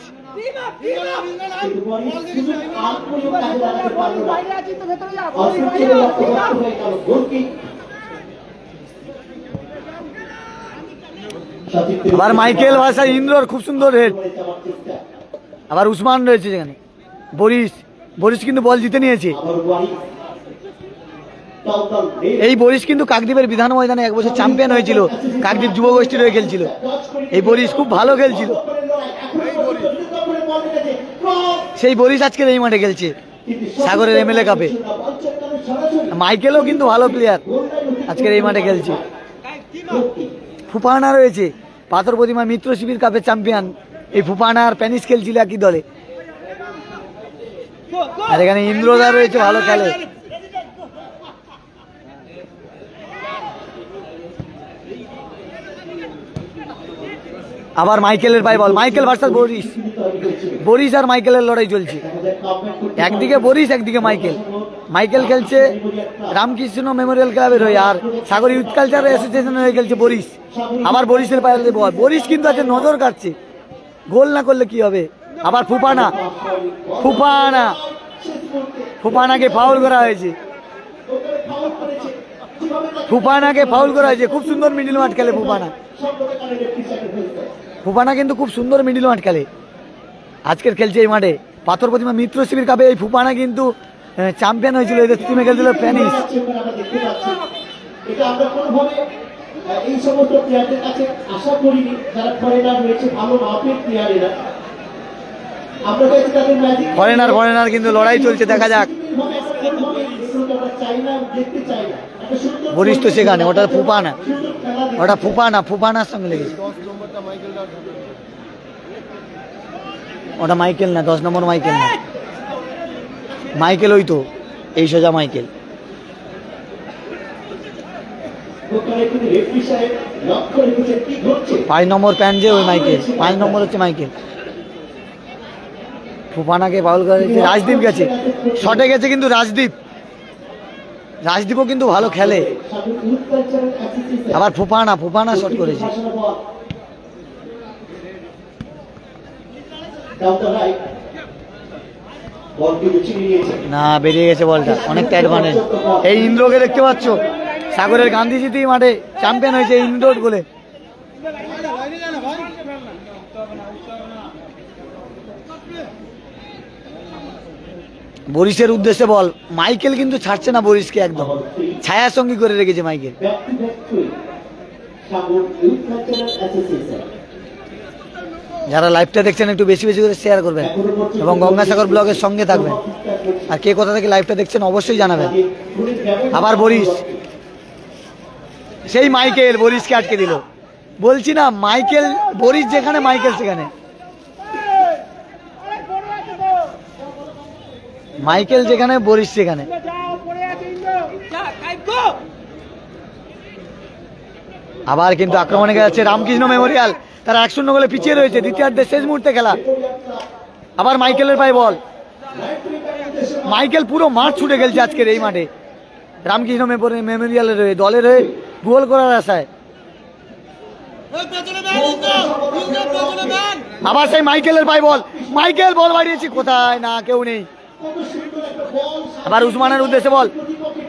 আবার মাইকেল ভাষা ইন্দ্রর খুব সুন্দর হেড। আবার উসমান রয়েছে যেখানে। বরিশ কিন্তু বল জিতে নিয়েছে। এই বরিশ কিন্তু কাকদ্বীপের বিধান ময়দানে 1 বছর চ্যাম্পিয়ন হয়েছিল, কাকদ্বীপ যুব গোষ্ঠীর হয়ে খেলছিল। এই বরিশ খুব ভালো খেলছিল, সেই বরিশ আজকের এই মাঠে খেলছে সাগরের এমএলএ কাপে। মাইকেলও কিন্তু ভালো প্লেয়ার, আজকের এই মাঠে খেলছে। ফুপানা রয়েছে, পাথর প্রতিমা মিত্র শিবির কাপের চ্যাম্পিয়ন এই ফুপানা আর প্যানিস খেলছিল একই দলে। আর এখানে ইন্দ্রদা রয়েছে, ভালো খেলে। আবার মাইকেলের পায়ে বল, মাইকেল ভার্সাস বরিশ আর মাইকেলের লড়াই চলছে। একদিকে বরিশ, একদিকে মাইকেল খেলছে রামকৃষ্ণ মেমোরিয়াল ক্লাবের হয়ে, আর সাগর ইউথ কালচার অ্যাসোসিয়েশনের হয়ে খেলছে বরিশ। আবার বরিশের পায়ে বল, বরিশ কিন্তু আছে নজর কাটছে, গোল না করলে কি হবে। আবার ফুপানাকে ফাউল করা হয়েছে, খুব সুন্দর মিডল মাঠ খেলে ফুপানা কিন্তু খুব সুন্দর মিডল মাঠ খেলে। আজকের খেলছে এই মাঠে পাথর প্রতিমা মিত্র শিবির কাপে। এই ফুপানা কিন্তু চ্যাম্পিয়ন হয়েছিল, এদের টিমে খেলছিল প্যানিস। এই সমস্ত প্লেয়ারদের কাছে আশা করিনি, যারা ফরেনার রয়েছে ভালো মাপের প্লেয়ারেরা। আমরা কাছে তাদের ম্যাজিক ফরেনার কিন্তু লড়াই চলছে, দেখা যাক। বরিশ তো সেখানে, ওটা ফুপানার সঙ্গে লেগেছে। ওটা মাইকেল না, 10 নম্বর মাইকেল না। মাইকেল, ওই তো এই সোজা মাইকেল। পাঁচ নম্বর প্যান্ট যে ওই মাইকেল, 5 নম্বর হচ্ছে মাইকেল। ফুফানাকে ফাউল করেছে, রাজদীপ গেছে শটে গেছে, কিন্তু রাজদীপও কিন্তু ভালো খেলে। আবার ফুফানা শট করেছে। না, বেরিয়ে গেছে বলটা, অনেকটা অ্যাডভান্টেজ। এই ইন্দ্রকে দেখতে পাচ্ছ, সাগরের গান্ধীজিতেই মাঠে চ্যাম্পিয়ন হয়েছে ইন্ডোর গোলে। বরিশের উদ্দেশ্যে বল, মাইকেল কিন্তু ছাড়ছে না বরিশকে, একদম ছায়ার সঙ্গী করে রেখেছে মাইকেল। যারা লাইভটা দেখছেন একটু বেশি বেশি করে শেয়ার করবেন এবং গঙ্গাসাগর ব্লগের সঙ্গে থাকবেন। আর কে কোথা থেকে লাইভটা দেখছেন অবশ্যই জানাবেন। আবার বরিশ, সেই মাইকেল বরিশকে আটকে দিল। বলছি না, মাইকেল বরিশ যেখানে মাইকেল সেখানে। মাইকেল যেখানে বরিশ সেখানে। আবার কিন্তু আক্রমণে গেছে রামকৃষ্ণ মেমোরিয়াল, তারা 1-0 গোলে পিছিয়ে রয়েছে। দ্বিতীয়ার্ধের শেষ মুহূর্তে খেলা। আবার মাইকেলের পায়ে বল। মাইকেল পুরো মাঠ ছুটে গেছে আজকের এই মাঠে রামকৃষ্ণ মেমোরিয়ালের হয়ে, দলের হয়ে গোল করার আশায়। আবার সেই মাইকেলের পায়ে বল, মাইকেল বল বাড়িয়েছে, কোথায় না, কেউ নেই। আবার উসমানের উদ্দেশ্যে বল,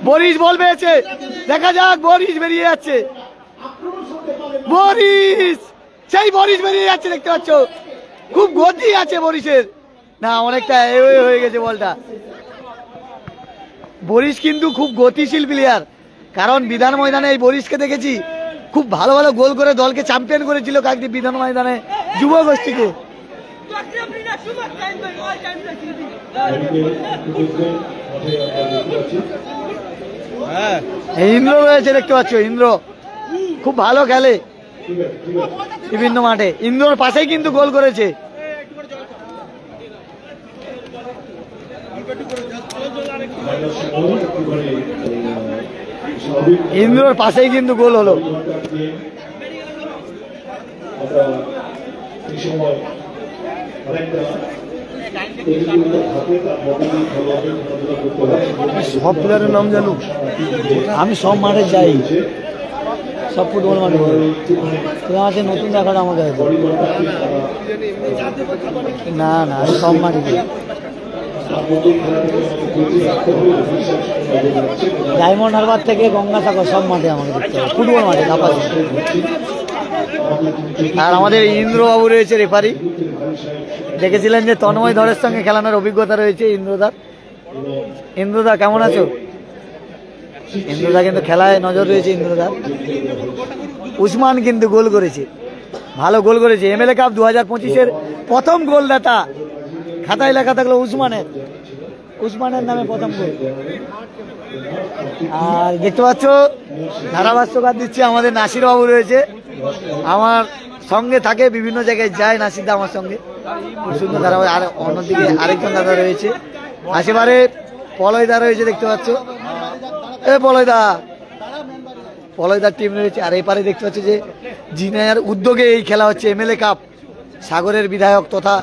বরিশ বল পেয়েছে, দেখা যাক। বরিশ বেরিয়ে যাচ্ছে, বরিশ, সেই বরিশ বেরিয়ে যাচ্ছে, দেখতে পাচ্ছ খুব গতি আছে বরিশের। না, অনেকটা হয়ে গেছে বলটা। বরিশ কিন্তু খুব গতিশীল প্লেয়ার, কারণ বিধান ময়দানে এই বরিশকে দেখেছি খুব ভালো ভালো গোল করে দলকে চ্যাম্পিয়ন করেছিল কয়েকটি বিধান ময়দানে যুব গোষ্ঠীকে। ইন্দ্র রয়েছে, দেখতে পাচ্ছ ইন্দ্র খুব ভালো খেলে বিভিন্ন মাঠে। ইন্দ্রর পাশেই কিন্তু গোল করেছে। ইন্দ্রর পাশেই কিন্তু গোল হলো। সব প্লেয়ারের নাম জানো? আমি সব মাঠে যাই, সব ফুটবল মাঠে। তোমার আছে নতুন দেখাটা আমাকে না, আমি সব মাঠে যাই। ডায়মন্ড হারবার থেকে গঙ্গাসাগর সব মাঠে আমাকে দেখতে হবে, ফুটবল মাঠে। আর আমাদের ইন্দ্রবাবু রয়েছে রেফারি, দেখেছিলেন যে তন্ময় ধরের সঙ্গে খেলানোর অভিজ্ঞতা রয়েছে ইন্দ্রদার। ইন্দ্রদা কেমন আছো? ইন্দ্রদা কিন্তু খেলায় নজর রয়েছে ইন্দ্রদার। উসমান কিন্তু গোল করেছে, ভালো গোল করেছে। এমএলএ কাপ 2025-এর প্রথম গোলদাতা খাতায় লেখা থাকলো উসমানের নামে প্রথম গোল। আর দেখতে পাচ্ছ ধারাভাষ্যকার দিচ্ছে আমাদের নাসির বাবু রয়েছে, আমার সঙ্গে থাকে, বিভিন্ন জায়গায় যায় নাসির দা আমার সঙ্গে, খুব সুন্দর ধারাভাষ্য। আর অন্যদিকে আরেকজন দাদা রয়েছে, আশেপাশে পলয়দা রয়েছে, দেখতে পাচ্ছ পলয়দার টিম রয়েছে। আর এপারে দেখতে পাচ্ছ যে জিনার উদ্যোগে এই খেলা হচ্ছে এমএলএ কাপ। সাগরের বিধায়ক তথা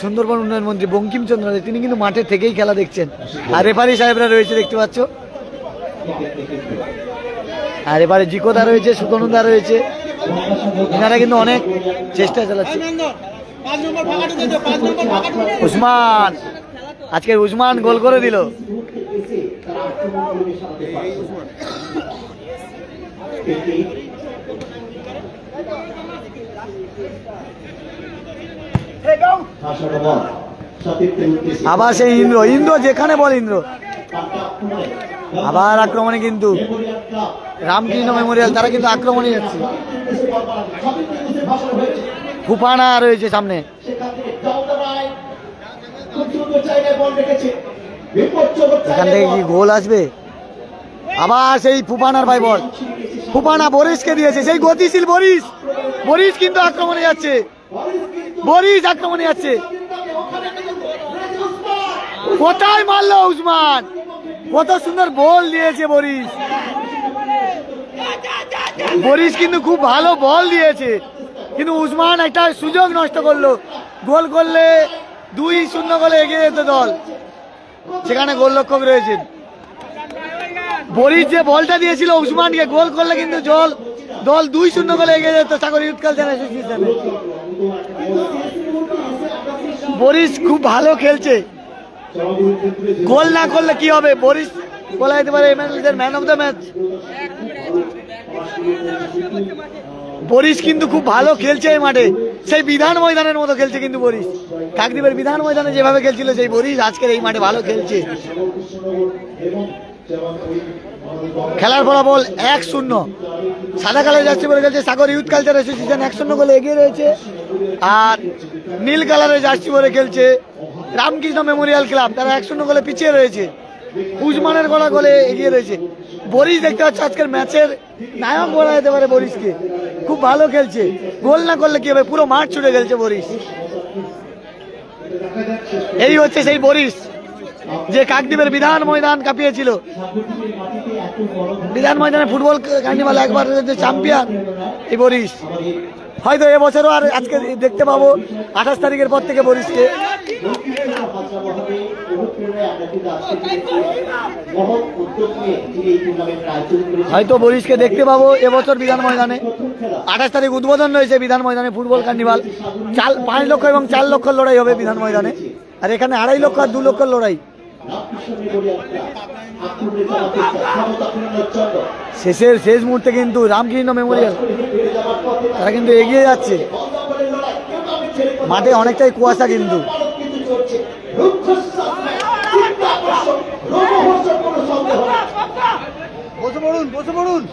সুন্দরবন উন্নয়ন মন্ত্রী বঙ্কিমচন্দ্র রায়, তিনি কিন্তু মাঠে থেকেই খেলা দেখছেন। আর রেফারি সাহেবরা রয়েছে, দেখতে পাচ্ছ। আর এবারে জিকোদা রয়েছে, সুতনুদা রয়েছে, এনারা কিন্তু অনেক চেষ্টা চালাচ্ছে। উসমান, আজকে উসমান গোল করে দিল। আবার সেই ইন্দ্র যেখানে বল ইন্দ্র। আবার আক্রমণে কিন্তু রামকৃষ্ণ মেমোরিয়াল, তারা কিন্তু আক্রমণে যাচ্ছে। ফুফানা রয়েছে সামনে, এখান থেকে কি গোল আসবে? আবার সেই ফুফানার ভাই বল, ফুফানা বরিশকে দিয়েছে, সেই গতিশীল বরিশ কিন্তু আক্রমণে যাচ্ছে, বরিশ আক্রমণে যাচ্ছে। কোথায় মারলো উসমান, কত সুন্দর বল দিয়েছে বরিশ। বরিশ কিন্তু খুব ভালো বল দিয়েছে, কিন্তু উসমান একটা সুযোগ নষ্ট করলো। গোল করলে 2-0 গোলে এগিয়ে যেত দল, সেখানে গোলরক্ষক রয়েছেন। বরিশ যে বলটা দিয়েছিল উসমানকে, গোল করলে কিন্তু দল 2-0 গোলে এগিয়ে যেত সাগর ইউথ কালচার অ্যাসোসিয়েশনে। বরিশ খুব ভালো খেলছে, গোল না করলে কি হবে, বরিশ বলা যেতে পারে man of the match. Boris কিন্তু খুব ভালো খেলছে এই মাঠে, সেই বিধান ময়দানের মতো খেলছে কিন্তু বরিশ। কাকদ্বীপের বিধান ময়দানে যেভাবে খেলছিল সেই বরিশ আজকের এই মাঠে ভালো খেলছে। খেলার ফলাফল 1-0, সাদা কালার জার্সি পরে খেলছে সাগর ইউথ কালচার অ্যাসোসিয়েশন 1-0 গোলে এগিয়ে রয়েছে। আর নীল কালারের জার্সি পরে খেলছে রামকৃষ্ণ মেমোরিয়াল ক্লাব, তারা 1-0 গোলে পিছিয়ে রয়েছে। উসমানের গলা গোলে এগিয়ে রয়েছে। বরিশ দেখতে পাচ্ছ আজকের ম্যাচের নায়ক বলা যেতে পারে বরিশকে, খুব ভালো খেলছে। গোল না করলে কি হবে, পুরো মাঠ ছুটে খেলছে বরিশ। এই হচ্ছে সেই বরিশ যে কাকদ্বীপের বিধান ময়দান কাঁপিয়েছিল। বিধান ময়দানে ফুটবল কার্নিভাল একবার চ্যাম্পিয়ন এই বরিশ। হয়তো এবছরও আর আজকে দেখতে পাবো 28 তারিখের পর থেকে বরিশকে। হয়তো বরিশকে দেখতে পাবো এবছর বিধান ময়দানে। 28 তারিখ উদ্বোধন রয়েছে বিধান ময়দানে ফুটবল কার্নিভাল। 5 লক্ষ এবং 4 লক্ষ লড়াই হবে বিধান ময়দানে, আর এখানে 2.5 লক্ষ আর 2 লক্ষ লড়াই। শেষ মুহূর্তে কিন্তু রামকৃষ্ণ মেমোরিয়াল তারা কিন্তু এগিয়ে যাচ্ছে। মাঠে অনেকটাই কুয়াশা কিন্তু। বসে পড়ুন।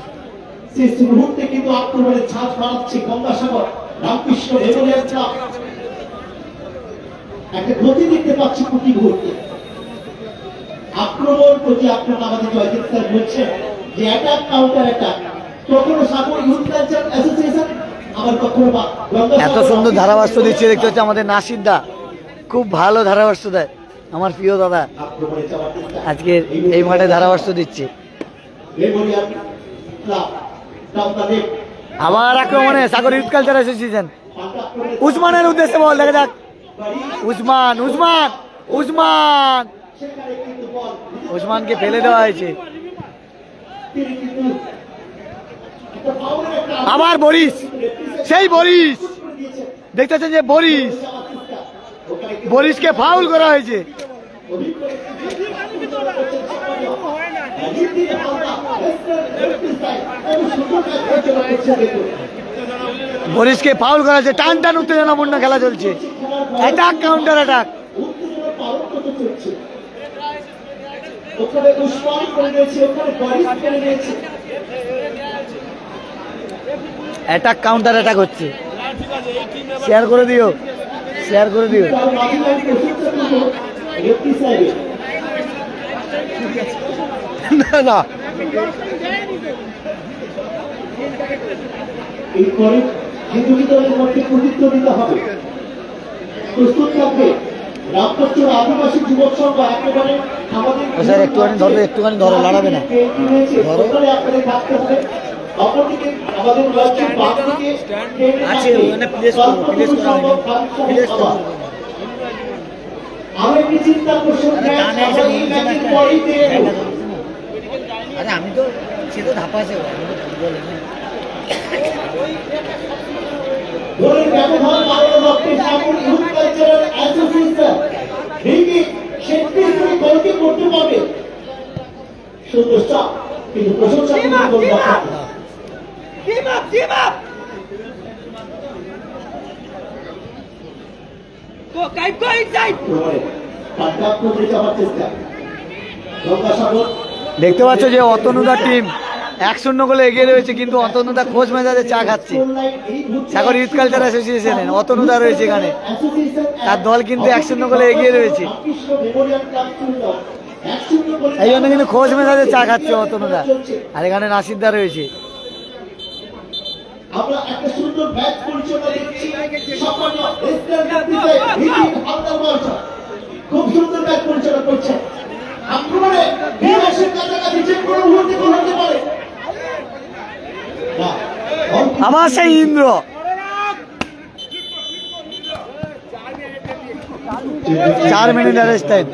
শেষ মুহূর্তে কিন্তু আক্রমণের ছাঁচ মারাচ্ছে গঙ্গাসাগর রামকৃষ্ণ মেমোরিয়াল ক্লাব। একটা গতি দেখতে পাচ্ছি প্রতি মুহূর্তে। আক্রমণ প্রতি আক্রমণ, আমাদের জয়দীপ স্যার বলছেন যে অ্যাটাক কাউন্টার অ্যাটাক। কখনো সাগর ইউথ কালচার অ্যাসোসিয়েশন, আবার কখনো এত সুন্দর ধারাভাষ্য দিচ্ছে দেখতে হচ্ছে আমাদের নাসির দা, খুব ভালো ধারাভাষ্য দেয় আমার প্রিয় দাদা। আজকে এই মাঠে ধারাভাষ্য দিচ্ছে। আবার আক্রমণে সাগর ইউথ কালচার অ্যাসোসিয়েশন। উসমানের উদ্দেশ্যে বল, দেখা যাক। উসমানকে ফেলে দেওয়া হয়েছে। আবার বরিশ, সেই বরিশ দেখতেছেন যে বরিশকে ফাউল করা হয়েছে। বরিশকে ফাউল করা হয়েছে, টান উত্তেজনাপূর্ণ খেলা চলছে। Attack counter attack. Attack counter attack হচ্ছে। শেয়ার করে দিও। না এরপরে হিন্দু দলের মধ্যে কর্তৃত্ব দিতে হবে। প্রস্তুত থাকবে রামকৃষ্ণ আদিবাসী যুবক সংঘ। একেবারে আমাদের একটুখানি ধরো, লড়াবে না। আপনাদের থাকতে হবে। অপরদিকে আমাদের আমি একটি চিন্তা করছি, আমি তো সে তো ধাপাছে ব্যবধান বাড়ানোর লক্ষ্যে সাগর ইউথ কালচারাল অ্যাসোসিয়েশন গোলকে করতে পারবে। সুন্দর কিন্তু প্রশংসা দেখতে পাচ্ছ যে অতনুদা টিম 1-0 গোলে এগিয়ে রয়েছে, কিন্তু অতনুদা খোঁজ মেজাজে চা খাচ্ছে। সাগর ইউথ কালচার অ্যাসোসিয়েশনের অতনুদা রয়েছে এখানে, তার দল কিন্তু 1-0 গোলে এগিয়ে রয়েছে। এই জন্য কিন্তু খোঁজ মেজাজে চা খাচ্ছে অতনুদা, আর এখানে নাসিরদা রয়েছে। আমরা একটা সুন্দর ম্যাচ পরিচালনা দেখছি, খুব সুন্দর ম্যাচ পরিচালনা আবার সেই Indra, 4 minute arrest time,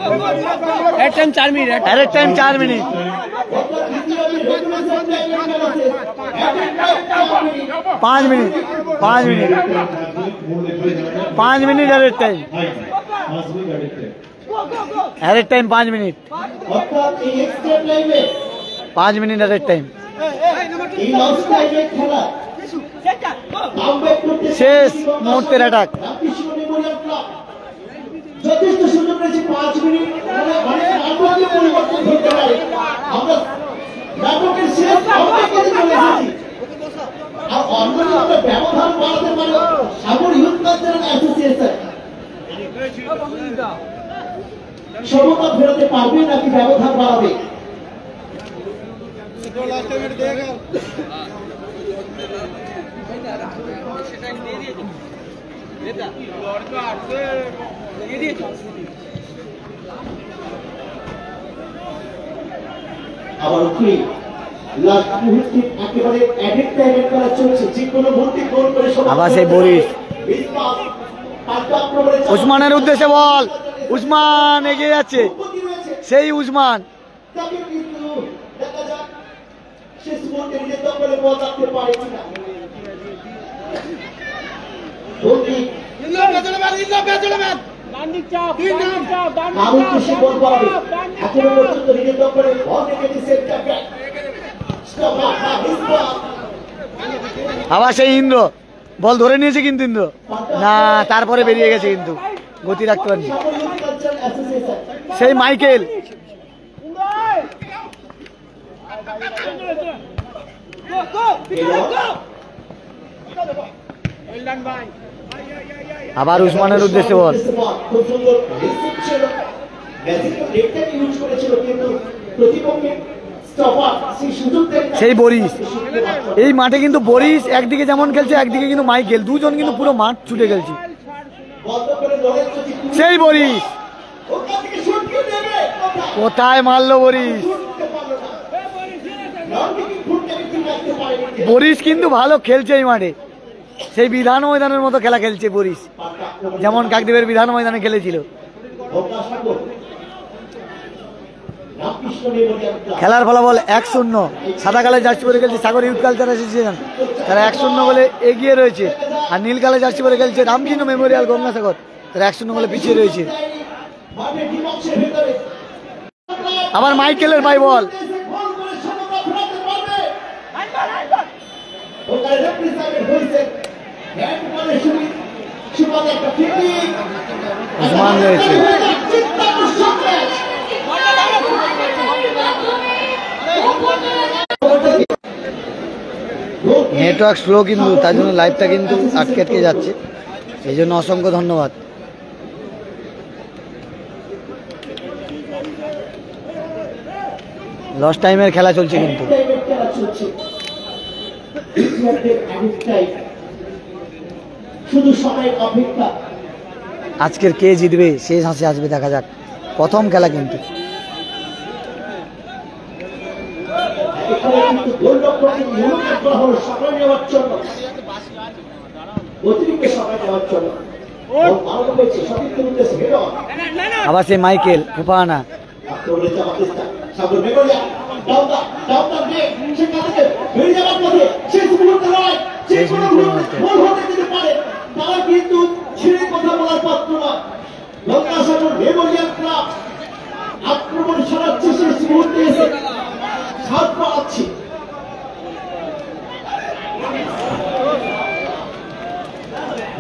4 minute. 5 minute arrest time, 5 minute, 5 minute arrest time. শেষ মুহূর্তের অ্যাটাক। যথেষ্ট সুযোগ রয়েছে, 5 মিনিট পরিবর্তন করতে পারে। আমরা নাটকের শেষ চলে এসেছি। আর অন্যরা আমরা ব্যবধান বাড়াতে পারি সাগর ইউথ কালচারাল অ্যাসোসিয়েশন। সমতা ফেরাতে পারবে নাকি ব্যবধান বাড়াবে? আবার উঠলি লাস্ট মুহূর্তে একেবারে অ্যাডেড টাইমের খেলা চলছে, যে কোনো মুহূর্তে গোল করে আবার সেই বরিশ, উসমানের উদ্দেশ্যে বল, উসমান এগিয়ে যাচ্ছে, সেই উসমান। শেষ মুহূর্তে নিজের দখলে বল রাখতে পারে কিনা। আবার সেই ইন্দ্র বল ধরে নিয়েছে, কিন্তু ইন্দ্র না, তারপরে বেরিয়ে গেছে, কিন্তু গতি রাখতে পারেনি। সেই মাইকেল, আবার উসমানের উদ্দেশ্যে বল, সেই বরিশ। এই মাঠে কিন্তু বরিশ একদিকে যেমন খেলছে, একদিকে কিন্তু মাইকেল, দুজন কিন্তু পুরো মাঠ ছুটে খেলছে। সেই বরিশ কোথায় মারলো বরিশ, বরিশ কিন্তু ভালো খেলছে এই মাঠে, সেই বিধান ময়দানের মতো খেলা খেলছে বরিশ, যেমন কাকদ্বীপের বিধান ময়দানে খেলেছিল। খেলার ফলাফল 1-0। সাদা কালার জার্সি পরে খেলছে সাগর ইউথ কালচার অ্যাসোসিয়েশন, তারা 1-0 বলে এগিয়ে রয়েছে। আর নীল কালার জার্সি পরে খেলছে রামকৃষ্ণ মেমোরিয়াল গঙ্গাসাগর, তারা 1-0 বলে পিছিয়ে রয়েছে। আবার মাইকেলের বাই বল, উসমান রয়েছে। নেটওয়ার্ক স্লো, কিন্তু তার জন্য লাইভটা কিন্তু আটকে আটকে যাচ্ছে, এই জন্য অসংখ্য ধন্যবাদ। লস টাইমের খেলা চলছে, কিন্তু আজকের কে জিতবে শেষ হাসি আসবে, দেখা যাক। প্রথম খেলা কিন্তু আবার সে মাইকেল ফুফানা, আক্রমণ সারাচ্ছে শেষ মুহূর্তে এসে সাত পাচ্ছি।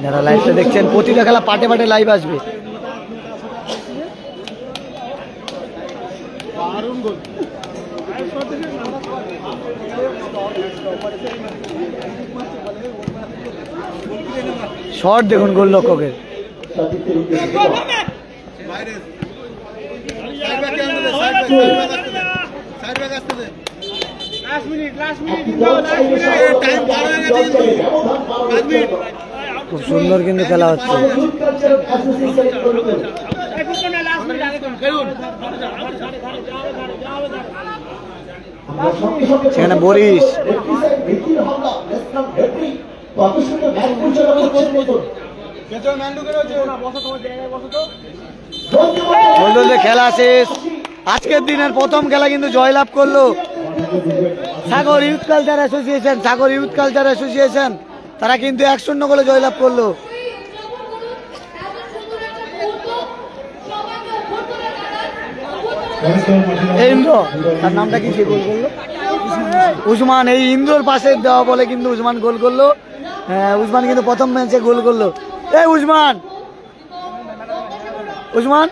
যারা লাইভটা দেখছেন, প্রতিটা খেলা পাটে পাটে লাইভ আসবে। শট দেখুন গোলরক্ষকের, খুব সুন্দর কিন্তু খেলা হচ্ছে। সেখানে বরিশ, কত সুন্দর ম্যাচ পরিচালনা করছেন দেখুন। বন্ধুদের খেলা শেষ। আজকের দিনের প্রথম খেলা কিন্তু জয়লাভ করলো সাগর ইউথ কালচার অ্যাসোসিয়েশন। সাগর ইউথ কালচার অ্যাসোসিয়েশন তারা কিন্তু 1-0 গোলে জয়লাভ করলো। ইন্দ্র, তার নামটা কি, যে গোল করলো? উসমান। এই ইন্দ্রর পাশে দেওয়া বলে কিন্তু উসমান গোল করলো। হ্যাঁ, উসমান কিন্তু প্রথম ম্যাচে গোল করলো। এই উসমান, উসমান,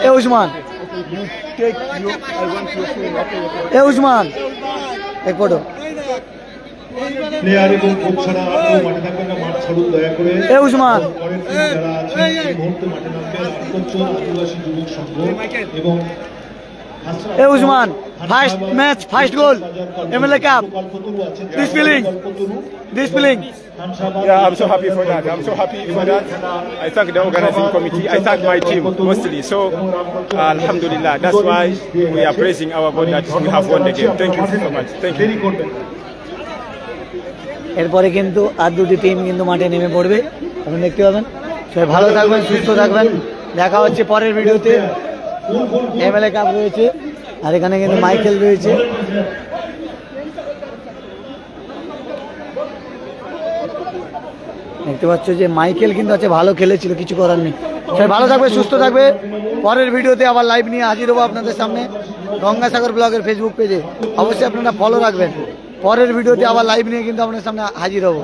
এ উসমান, এ উসমান, এক ফটো। প্লেয়ার এবং কোচ ছাড়া কেউ মাঠে থাকবেন না, মাঠ ছাড়ুন দয়া করে। এ উসমান, পরের টিম যারা আছেন এই মুহূর্তে মাঠে নামবেন আন্তর্জাতিক আদিবাসী যুবক সংঘ এবং এ Usman. First match, first goal, MLA cup. This feeling, this feeling. Yeah, I'm so happy for that. I'm so happy for that. I thank the organizing committee. I thank my team mostly. So, alhamdulillah, that's why we are praising our God that we have won the game. Thank you so much. Thank you. এরপরে কিন্তু আর দুটি team কিন্তু মাঠে নেমে পড়বে, আপনি দেখতে পাবেন। সবাই ভালো থাকবেন, সুস্থ থাকবেন। দেখা হচ্ছে পরের ভিডিওতে। এমএলএ কাপ রয়েছে আর এখানে কিন্তু মাইকেল রয়েছে। দেখতে পাচ্ছ যে মাইকেল কিন্তু আছে, ভালো খেলেছিল, কিছু করার নেই। সবাই ভালো থাকবে, সুস্থ থাকবে। পরের ভিডিওতে আবার লাইভ নিয়ে হাজির হবো আপনাদের সামনে গঙ্গাসাগর ব্লগের ফেসবুক পেজে। অবশ্যই আপনারা ফলো রাখবেন। পরের ভিডিওতে আবার লাইভ নিয়ে কিন্তু আপনাদের সামনে হাজির হবো।